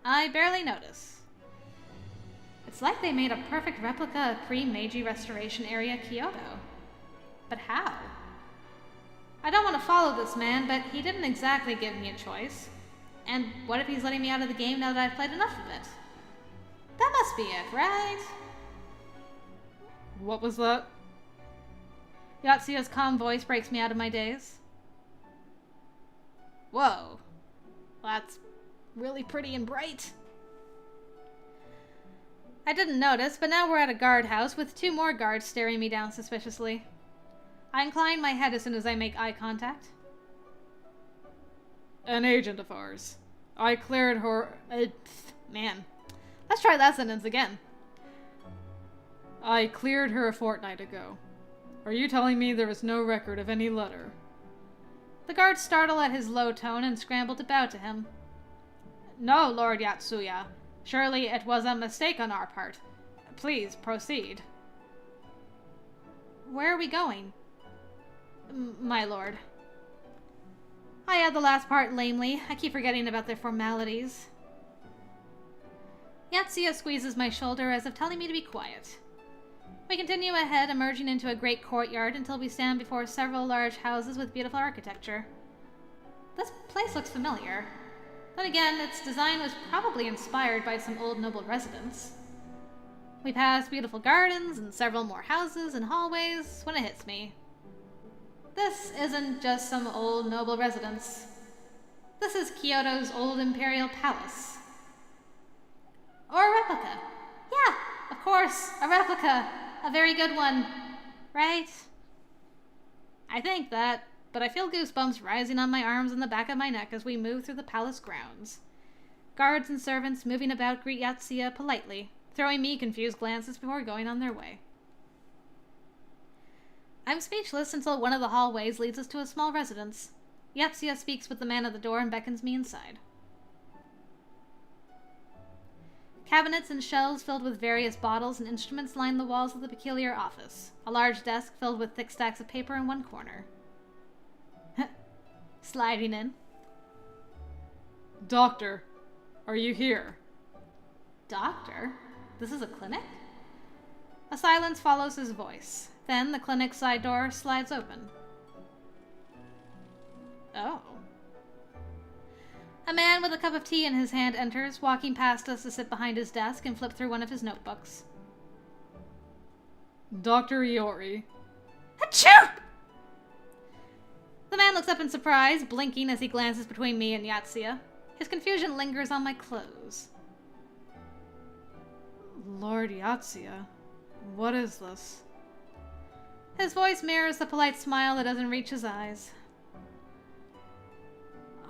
I barely notice. It's like they made a perfect replica of pre-Meiji Restoration area Kyoto. But how? I don't want to follow this man, but he didn't exactly give me a choice. And what if he's letting me out of the game now that I've played enough of it? That must be it, right? What was that? Yotsuya's calm voice breaks me out of my daze. Whoa. That's really pretty and bright. I didn't notice, but now we're at a guardhouse with 2 more guards staring me down suspiciously. I incline my head as soon as I make eye contact. An agent of ours. I cleared her... Man. Let's try that sentence again. I cleared her a fortnight ago. Are you telling me there is no record of any letter? The guards startle at his low tone and scramble to bow to him. No, Lord Yotsuya. Surely it was a mistake on our part. Please, proceed. Where are we going? My lord. I add the last part lamely. I keep forgetting about their formalities. Yotsuya squeezes my shoulder as if telling me to be quiet. We continue ahead, emerging into a great courtyard until we stand before several large houses with beautiful architecture. This place looks familiar. Then again, its design was probably inspired by some old noble residence. We pass beautiful gardens and several more houses and hallways when it hits me. This isn't just some old noble residence. This is Kyoto's old imperial palace. Or a replica. Yeah, of course, a replica. A very good one. Right? I think that, but I feel goosebumps rising on my arms and the back of my neck as we move through the palace grounds. Guards and servants moving about greet Yotsuya politely, throwing me confused glances before going on their way. I'm speechless until one of the hallways leads us to a small residence. Yotsuya speaks with the man at the door and beckons me inside. Cabinets and shelves filled with various bottles and instruments line the walls of the peculiar office, a large desk filled with thick stacks of paper in one corner. Sliding in. Doctor, are you here? Doctor? This is a clinic? A silence follows his voice. Then the clinic's side door slides open. Oh. A man with a cup of tea in his hand enters, walking past us to sit behind his desk and flip through one of his notebooks. Dr. Iori. Achoo! The man looks up in surprise, blinking as he glances between me and Yotsuya. His confusion lingers on my clothes. Lord Yotsuya, what is this? His voice mirrors the polite smile that doesn't reach his eyes.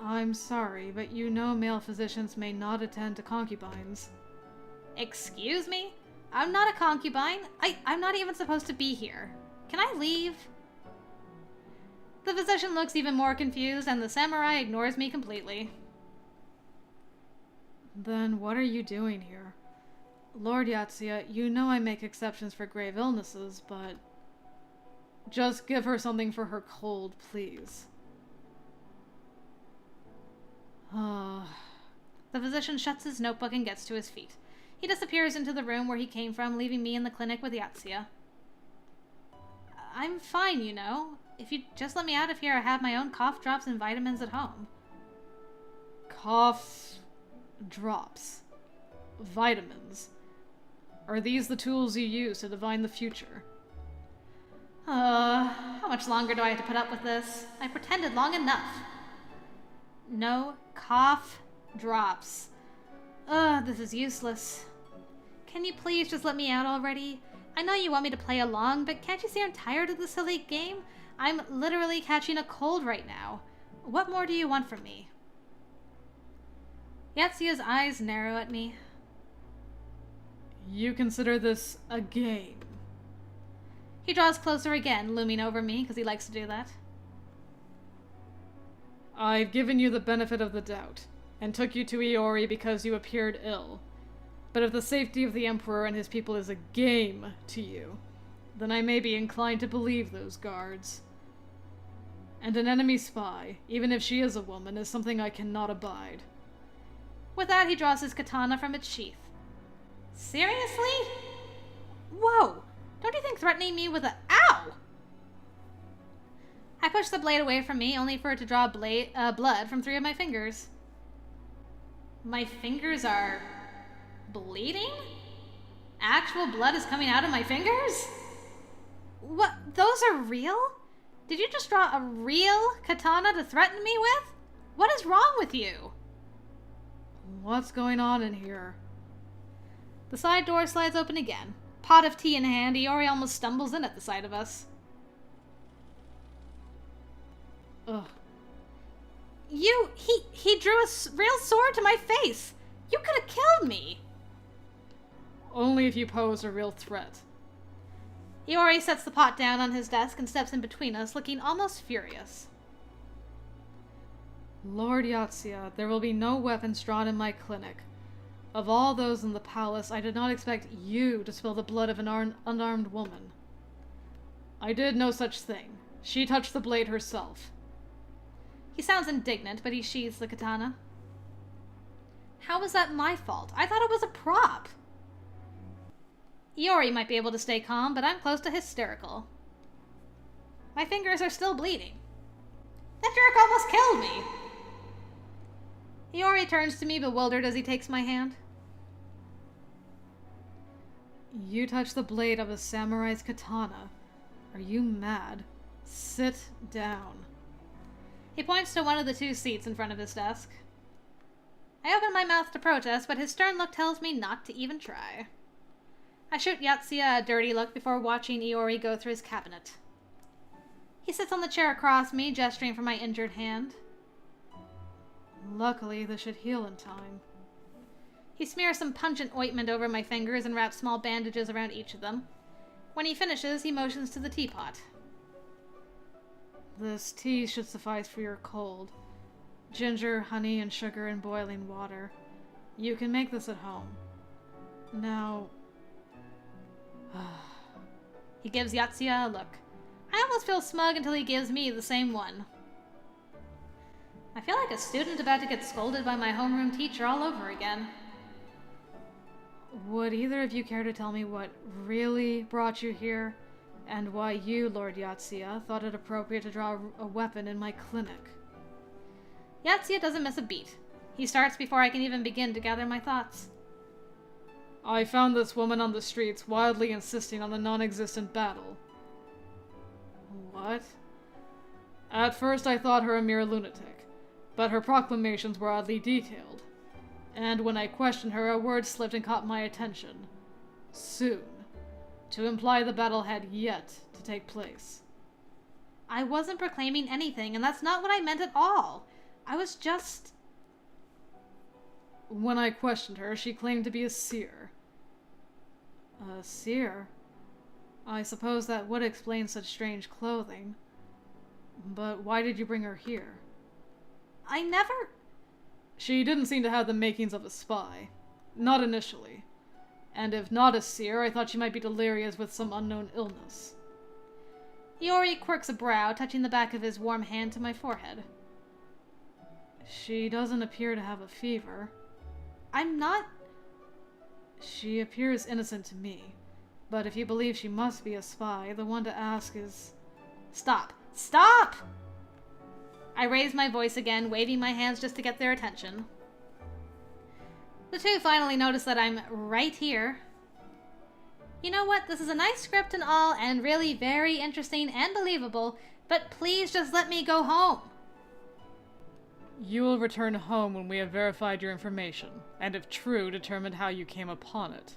I'm sorry, but you know male physicians may not attend to concubines. Excuse me? I'm not a concubine. I'm not even supposed to be here. Can I leave? The physician looks even more confused, and the samurai ignores me completely. Then what are you doing here? Lord Yotsuya, you know I make exceptions for grave illnesses, but... just give her something for her cold, please. The physician shuts his notebook and gets to his feet. He disappears into the room where he came from, leaving me in the clinic with Yotsuya. I'm fine, you know. If you just let me out of here, I have my own cough drops and vitamins at home. Cough drops. Vitamins. Are these the tools you use to divine the future? How much longer do I have to put up with this? I pretended long enough. No cough drops. This is useless. Can you please just let me out already? I know you want me to play along, but can't you see I'm tired of this silly game? I'm literally catching a cold right now. What more do you want from me? Yotsuya's eyes narrow at me. You consider this a game? He draws closer again, looming over me, because he likes to do that. I've given you the benefit of the doubt, and took you to Iori because you appeared ill. But if the safety of the Emperor and his people is a game to you, then I may be inclined to believe those guards. And an enemy spy, even if she is a woman, is something I cannot abide. With that, he draws his katana from its sheath. Seriously? Whoa! Don't you think threatening me with a ow? I push the blade away from me, only for it to draw blood from 3 of my fingers. My fingers are bleeding? Actual blood is coming out of my fingers? What? Those are real? Did you just draw a real katana to threaten me with? What is wrong with you? What's going on in here? The side door slides open again. Pot of tea in hand, Iori almost stumbles in at the sight of us. Ugh. He drew a real sword to my face. You could have killed me. Only if you pose a real threat. Iori sets the pot down on his desk and steps in between us, looking almost furious. Lord Yotsuya, there will be no weapons drawn in my clinic. Of all those in the palace, I did not expect you to spill the blood of an unarmed woman. I did no such thing. She touched the blade herself. He sounds indignant, but he sheathes the katana. How was that my fault? I thought it was a prop. Iori might be able to stay calm, but I'm close to hysterical. My fingers are still bleeding. That jerk almost killed me! Iori turns to me bewildered as he takes my hand. You touch the blade of a samurai's katana. Are you mad? Sit down. He points to one of the 2 seats in front of his desk. I open my mouth to protest, but his stern look tells me not to even try. I shoot Yotsuya a dirty look before watching Iori go through his cabinet. He sits on the chair across me, gesturing for my injured hand. Luckily, this should heal in time. He smears some pungent ointment over my fingers and wraps small bandages around each of them. When he finishes, he motions to the teapot. This tea should suffice for your cold. Ginger, honey, and sugar in boiling water. You can make this at home. Now... He gives Yotsuya a look. I almost feel smug until he gives me the same one. I feel like a student about to get scolded by my homeroom teacher all over again. Would either of you care to tell me what really brought you here, and why you, Lord Yotsuya, thought it appropriate to draw a weapon in my clinic? Yotsuya doesn't miss a beat. He starts before I can even begin to gather my thoughts. I found this woman on the streets wildly insisting on the non-existent battle. What? At first I thought her a mere lunatic, but her proclamations were oddly detailed. And when I questioned her, a word slipped and caught my attention. Soon. To imply the battle had yet to take place. I wasn't proclaiming anything, and that's not what I meant at all. I was just... When I questioned her, she claimed to be a seer. A seer? I suppose that would explain such strange clothing. But why did you bring her here? I never... She didn't seem to have the makings of a spy. Not initially. And if not a seer, I thought she might be delirious with some unknown illness. Iori quirks a brow, touching the back of his warm hand to my forehead. She doesn't appear to have a fever. I'm not... She appears innocent to me. But if you believe she must be a spy, the one to ask is... Stop! Stop! I raise my voice again, waving my hands just to get their attention. The 2 finally notice that I'm right here. You know what? This is a nice script and all, and really very interesting and believable, but please just let me go home. You will return home when we have verified your information, and if true, determined how you came upon it.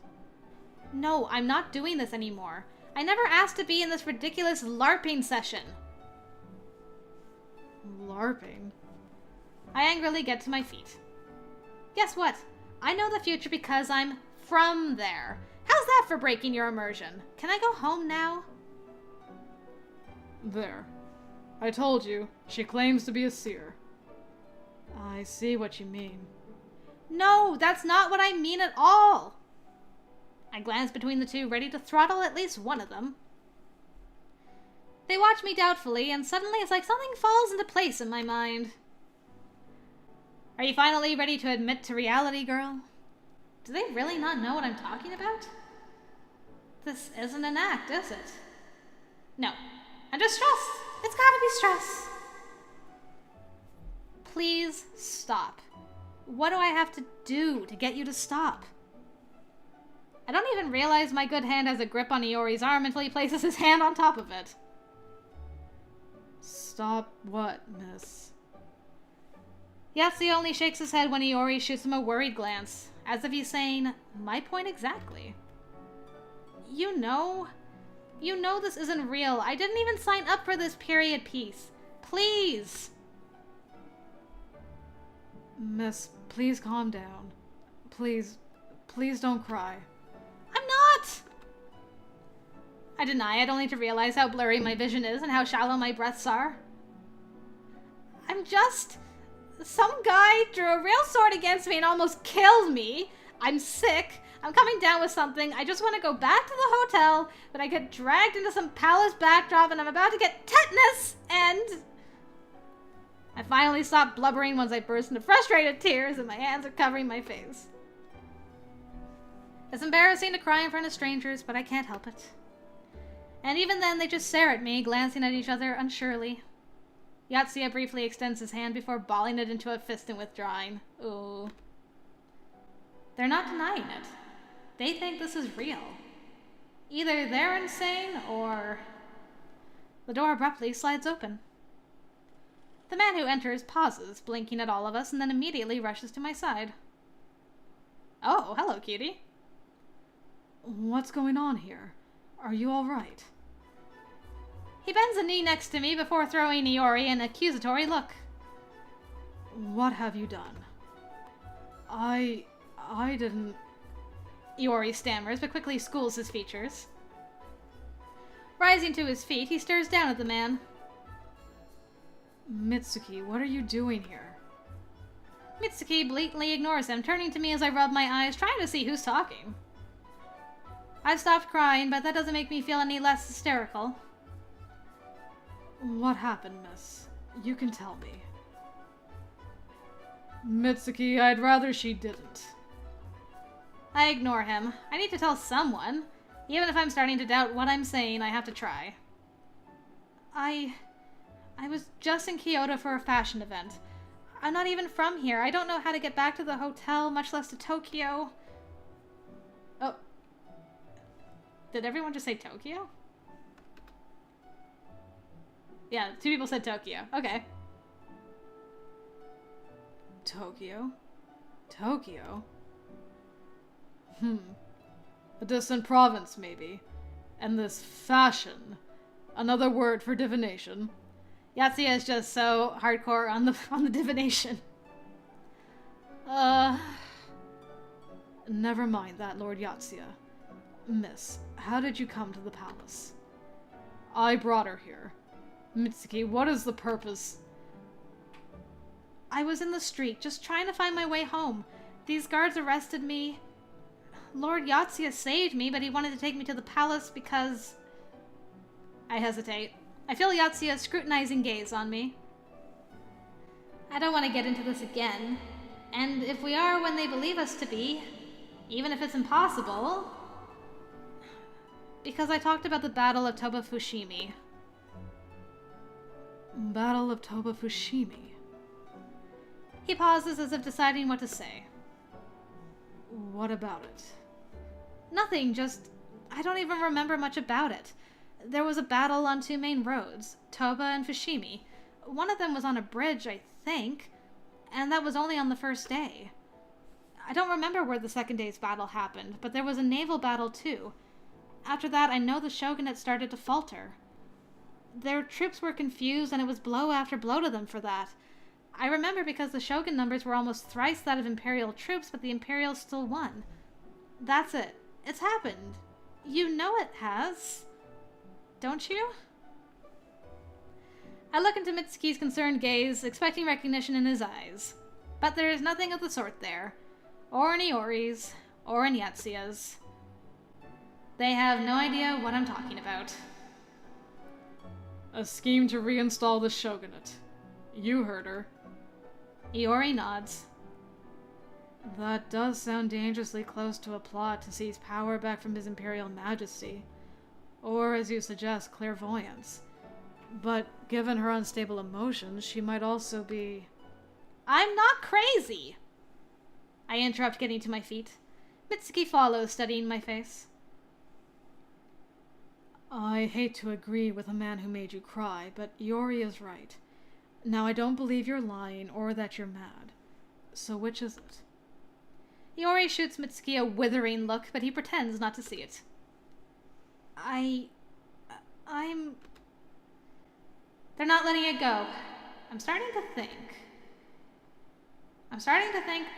No, I'm not doing this anymore. I never asked to be in this ridiculous LARPing session. LARPing? I angrily get to my feet. Guess what? I know the future because I'm from there. How's that for breaking your immersion? Can I go home now? There. I told you, she claims to be a seer. I see what you mean. No, that's not what I mean at all. I glance between the 2, ready to throttle at least one of them. They watch me doubtfully, and suddenly it's like something falls into place in my mind. Are you finally ready to admit to reality, girl? Do they really not know what I'm talking about? This isn't an act, is it? No. I'm just stressed. It's gotta be stress. Please stop. What do I have to do to get you to stop? I don't even realize my good hand has a grip on Iori's arm until he places his hand on top of it. Stop what, miss? Yotsuya only shakes his head when Iori shoots him a worried glance, as if he's saying, my point exactly. You know this isn't real. I didn't even sign up for this period piece. Please! Miss, please calm down. Please don't cry. I'm not! I deny it, only to realize how blurry my vision is and how shallow my breaths are. I'm just... Some guy drew a real sword against me and almost killed me. I'm sick. I'm coming down with something. I just want to go back to the hotel, but I get dragged into some palace backdrop and I'm about to get tetanus, and... I finally stop blubbering once I burst into frustrated tears and my hands are covering my face. It's embarrassing to cry in front of strangers, but I can't help it. And even then, they just stare at me, glancing at each other unsurely. Yotsuya briefly extends his hand before balling it into a fist and withdrawing. Ooh. They're not denying it. They think this is real. Either they're insane, or... The door abruptly slides open. The man who enters pauses, blinking at all of us, and then immediately rushes to my side. Oh, hello, cutie. What's going on here? Are you all right? He bends a knee next to me before throwing Iori an accusatory look. What have you done? I didn't... Iori stammers, but quickly schools his features. Rising to his feet, he stares down at the man. Mitsuki, what are you doing here? Mitsuki blatantly ignores him, turning to me as I rub my eyes, trying to see who's talking. I've stopped crying, but that doesn't make me feel any less hysterical. What happened, miss? You can tell me. Mitsuki, I'd rather she didn't. I ignore him. I need to tell someone. Even if I'm starting to doubt what I'm saying, I have to try. I was just in Kyoto for a fashion event. I'm not even from here. I don't know how to get back to the hotel, much less to Tokyo. Oh. Did everyone just say Tokyo? Yeah, 2 people said Tokyo. Okay. Tokyo? Tokyo? A distant province, maybe. And this fashion. Another word for divination. Yotsuya is just so hardcore on the divination. Never mind that, Lord Yotsuya. Miss, how did you come to the palace? I brought her here. Mitsuki, what is the purpose? I was in the street, just trying to find my way home. These guards arrested me. Lord Yotsuya saved me, but he wanted to take me to the palace because... I hesitate. I feel Yotsuya's scrutinizing gaze on me. I don't want to get into this again. And if we are when they believe us to be, even if it's impossible... Because I talked about the Battle of Toba Fushimi. Battle of Toba Fushimi? He pauses as if deciding what to say. What about it? Nothing, just... I don't even remember much about it. There was a battle on 2 main roads, Toba and Fushimi. One of them was on a bridge, I think, and that was only on the first day. I don't remember where the second day's battle happened, but there was a naval battle too. After that, I know the shogunate started to falter. Their troops were confused, and it was blow after blow to them for that. I remember because the shogun numbers were almost thrice that of imperial troops, but the imperials still won. That's it. It's happened. You know it has. Don't you? I look into Mitsuki's concerned gaze, expecting recognition in his eyes. But there is nothing of the sort there. Or in Iori's, or in Yotsuya's. They have no idea what I'm talking about. A scheme to reinstall the shogunate. You heard her. Iori nods. That does sound dangerously close to a plot to seize power back from His Imperial Majesty. Or, as you suggest, clairvoyance. But given her unstable emotions, she might also be... I'm not crazy! I interrupt, getting to my feet. Mitsuki follows, studying my face. I hate to agree with a man who made you cry, but Iori is right. Now, I don't believe you're lying or that you're mad. So which is it? Iori shoots Mitsuki a withering look, but he pretends not to see it. I'm... They're not letting it go. I'm starting to think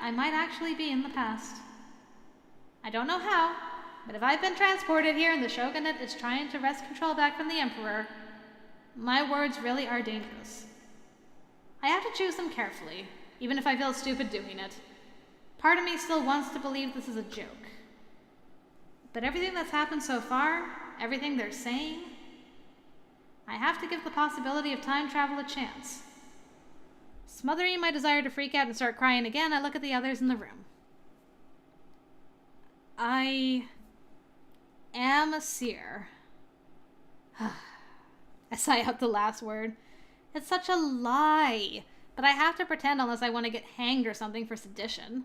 I might actually be in the past. I don't know how, but if I've been transported here and the shogunate is trying to wrest control back from the emperor, my words really are dangerous. I have to choose them carefully, even if I feel stupid doing it. Part of me still wants to believe this is a joke. But everything that's happened so far, everything they're saying, I have to give the possibility of time travel a chance. Smothering my desire to freak out and start crying again, I look at the others in the room. I am a seer. I sigh out the last word. It's such a lie, but I have to pretend unless I want to get hanged or something for sedition.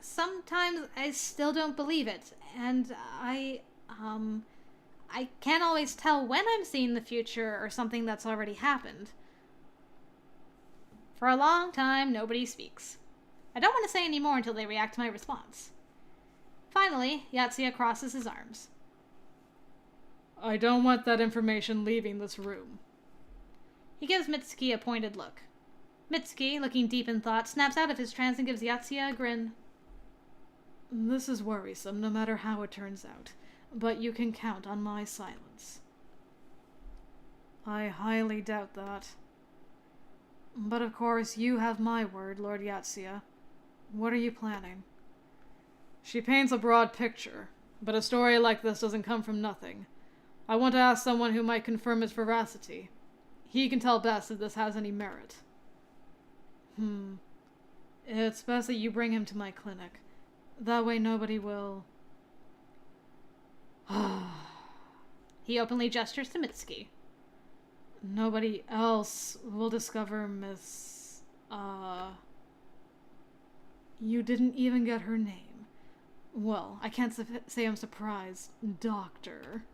sometimes I still don't believe it, and I can't always tell when I'm seeing the future or something that's already happened. For a long time, nobody speaks. I don't want to say any more until they react to my response. Finally, Yotsuya crosses his arms. I don't want that information leaving this room. He gives Mitsuki a pointed look. Mitsuki, looking deep in thought, snaps out of his trance and gives Yotsuya a grin. This is worrisome, no matter how it turns out, but you can count on my silence. I highly doubt that. But of course, you have my word, Lord Yotsuya. What are you planning? She paints a broad picture, but a story like this doesn't come from nothing. I want to ask someone who might confirm its veracity. He can tell best if this has any merit. It's best that you bring him to my clinic. That way nobody will... He openly gestures to Mitsuki. Nobody else will discover Miss... You didn't even get her name. Well, I can't say I'm surprised, Doctor.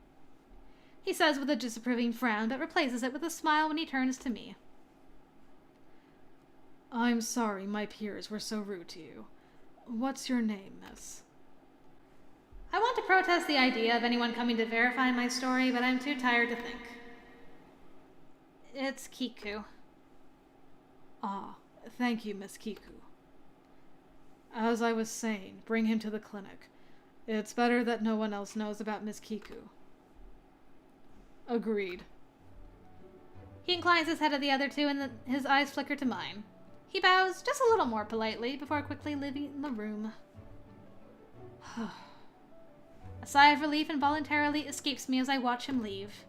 He says with a disapproving frown, but replaces it with a smile when he turns to me. I'm sorry my peers were so rude to you. What's your name, miss? I want to protest the idea of anyone coming to verify my story, but I'm too tired to think. It's Kiku. Ah, thank you, Miss Kiku. As I was saying, bring him to the clinic. It's better that no one else knows about Miss Kiku. Agreed. He inclines his head at the other two, and his eyes flicker to mine. He bows just a little more politely before quickly leaving the room. A sigh of relief involuntarily escapes me as I watch him leave.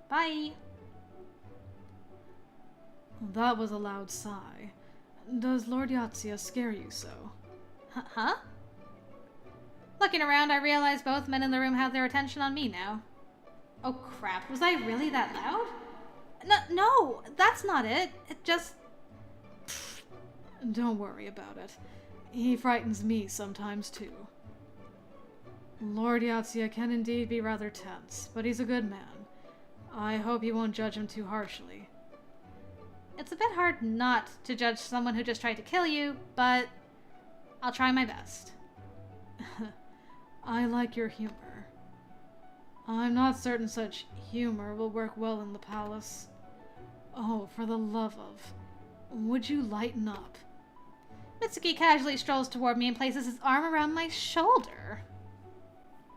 Bye. That was a loud sigh. Does Lord Yotsuya scare you so? Huh? Looking around, I realize both men in the room have their attention on me now. Oh crap, was I really that loud? No, that's not it. It just... Don't worry about it. He frightens me sometimes too. Lord Yotsuya can indeed be rather tense, but he's a good man. I hope you won't judge him too harshly. It's a bit hard not to judge someone who just tried to kill you, but I'll try my best. I like your humor. I'm not certain such humor will work well in the palace. Oh, for the love of... Would you lighten up? Mitsuki casually strolls toward me and places his arm around my shoulder.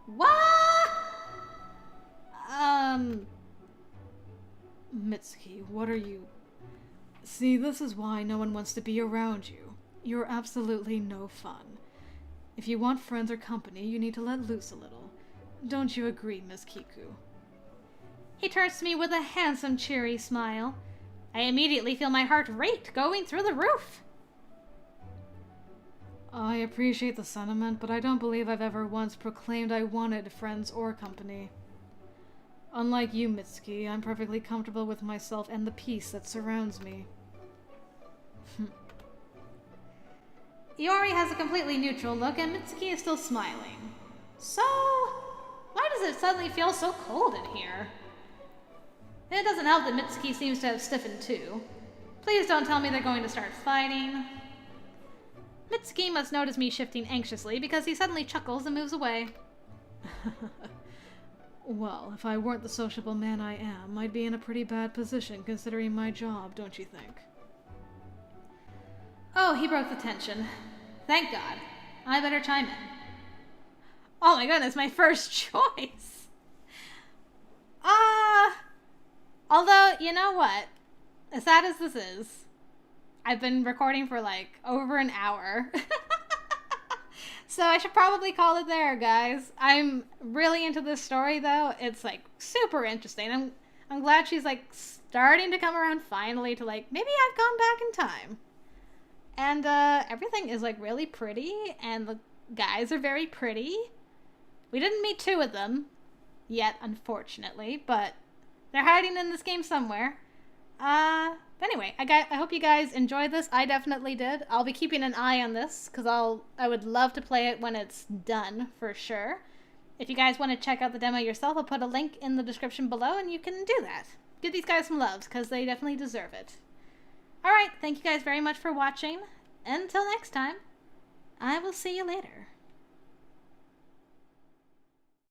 What? Mitsuki, what are you... See, this is why no one wants to be around you. You're absolutely no fun. If you want friends or company, you need to let loose a little. Don't you agree, Miss Kiku? He turns to me with a handsome, cheery smile. I immediately feel my heart rate going through the roof. I appreciate the sentiment, but I don't believe I've ever once proclaimed I wanted friends or company. Unlike you, Mitsuki, I'm perfectly comfortable with myself and the peace that surrounds me. Iori has a completely neutral look, and Mitsuki is still smiling. So, why does it suddenly feel so cold in here? It doesn't help that Mitsuki seems to have stiffened too. Please don't tell me they're going to start fighting. Mitsuki must notice me shifting anxiously because he suddenly chuckles and moves away. Well, if I weren't the sociable man I am, I'd be in a pretty bad position considering my job, don't you think? Oh, he broke the tension. Thank God. I better chime in. Oh my goodness, my first choice. Although, you know what? As sad as this is, I've been recording for like over an hour. So I should probably call it there, guys. I'm really into this story, though. It's like super interesting. I'm glad she's like starting to come around finally to like, maybe I've gone back in time. And everything is like really pretty, and the guys are very pretty. We didn't meet two of them yet, unfortunately, but they're hiding in this game somewhere. Anyway, I hope you guys enjoyed this. I definitely did. I'll be keeping an eye on this because I would love to play it when it's done for sure. If you guys want to check out the demo yourself, I'll put a link in the description below and you can do that. Give these guys some loves because they definitely deserve it. Alright, thank you guys very much for watching. Until next time, I will see you later.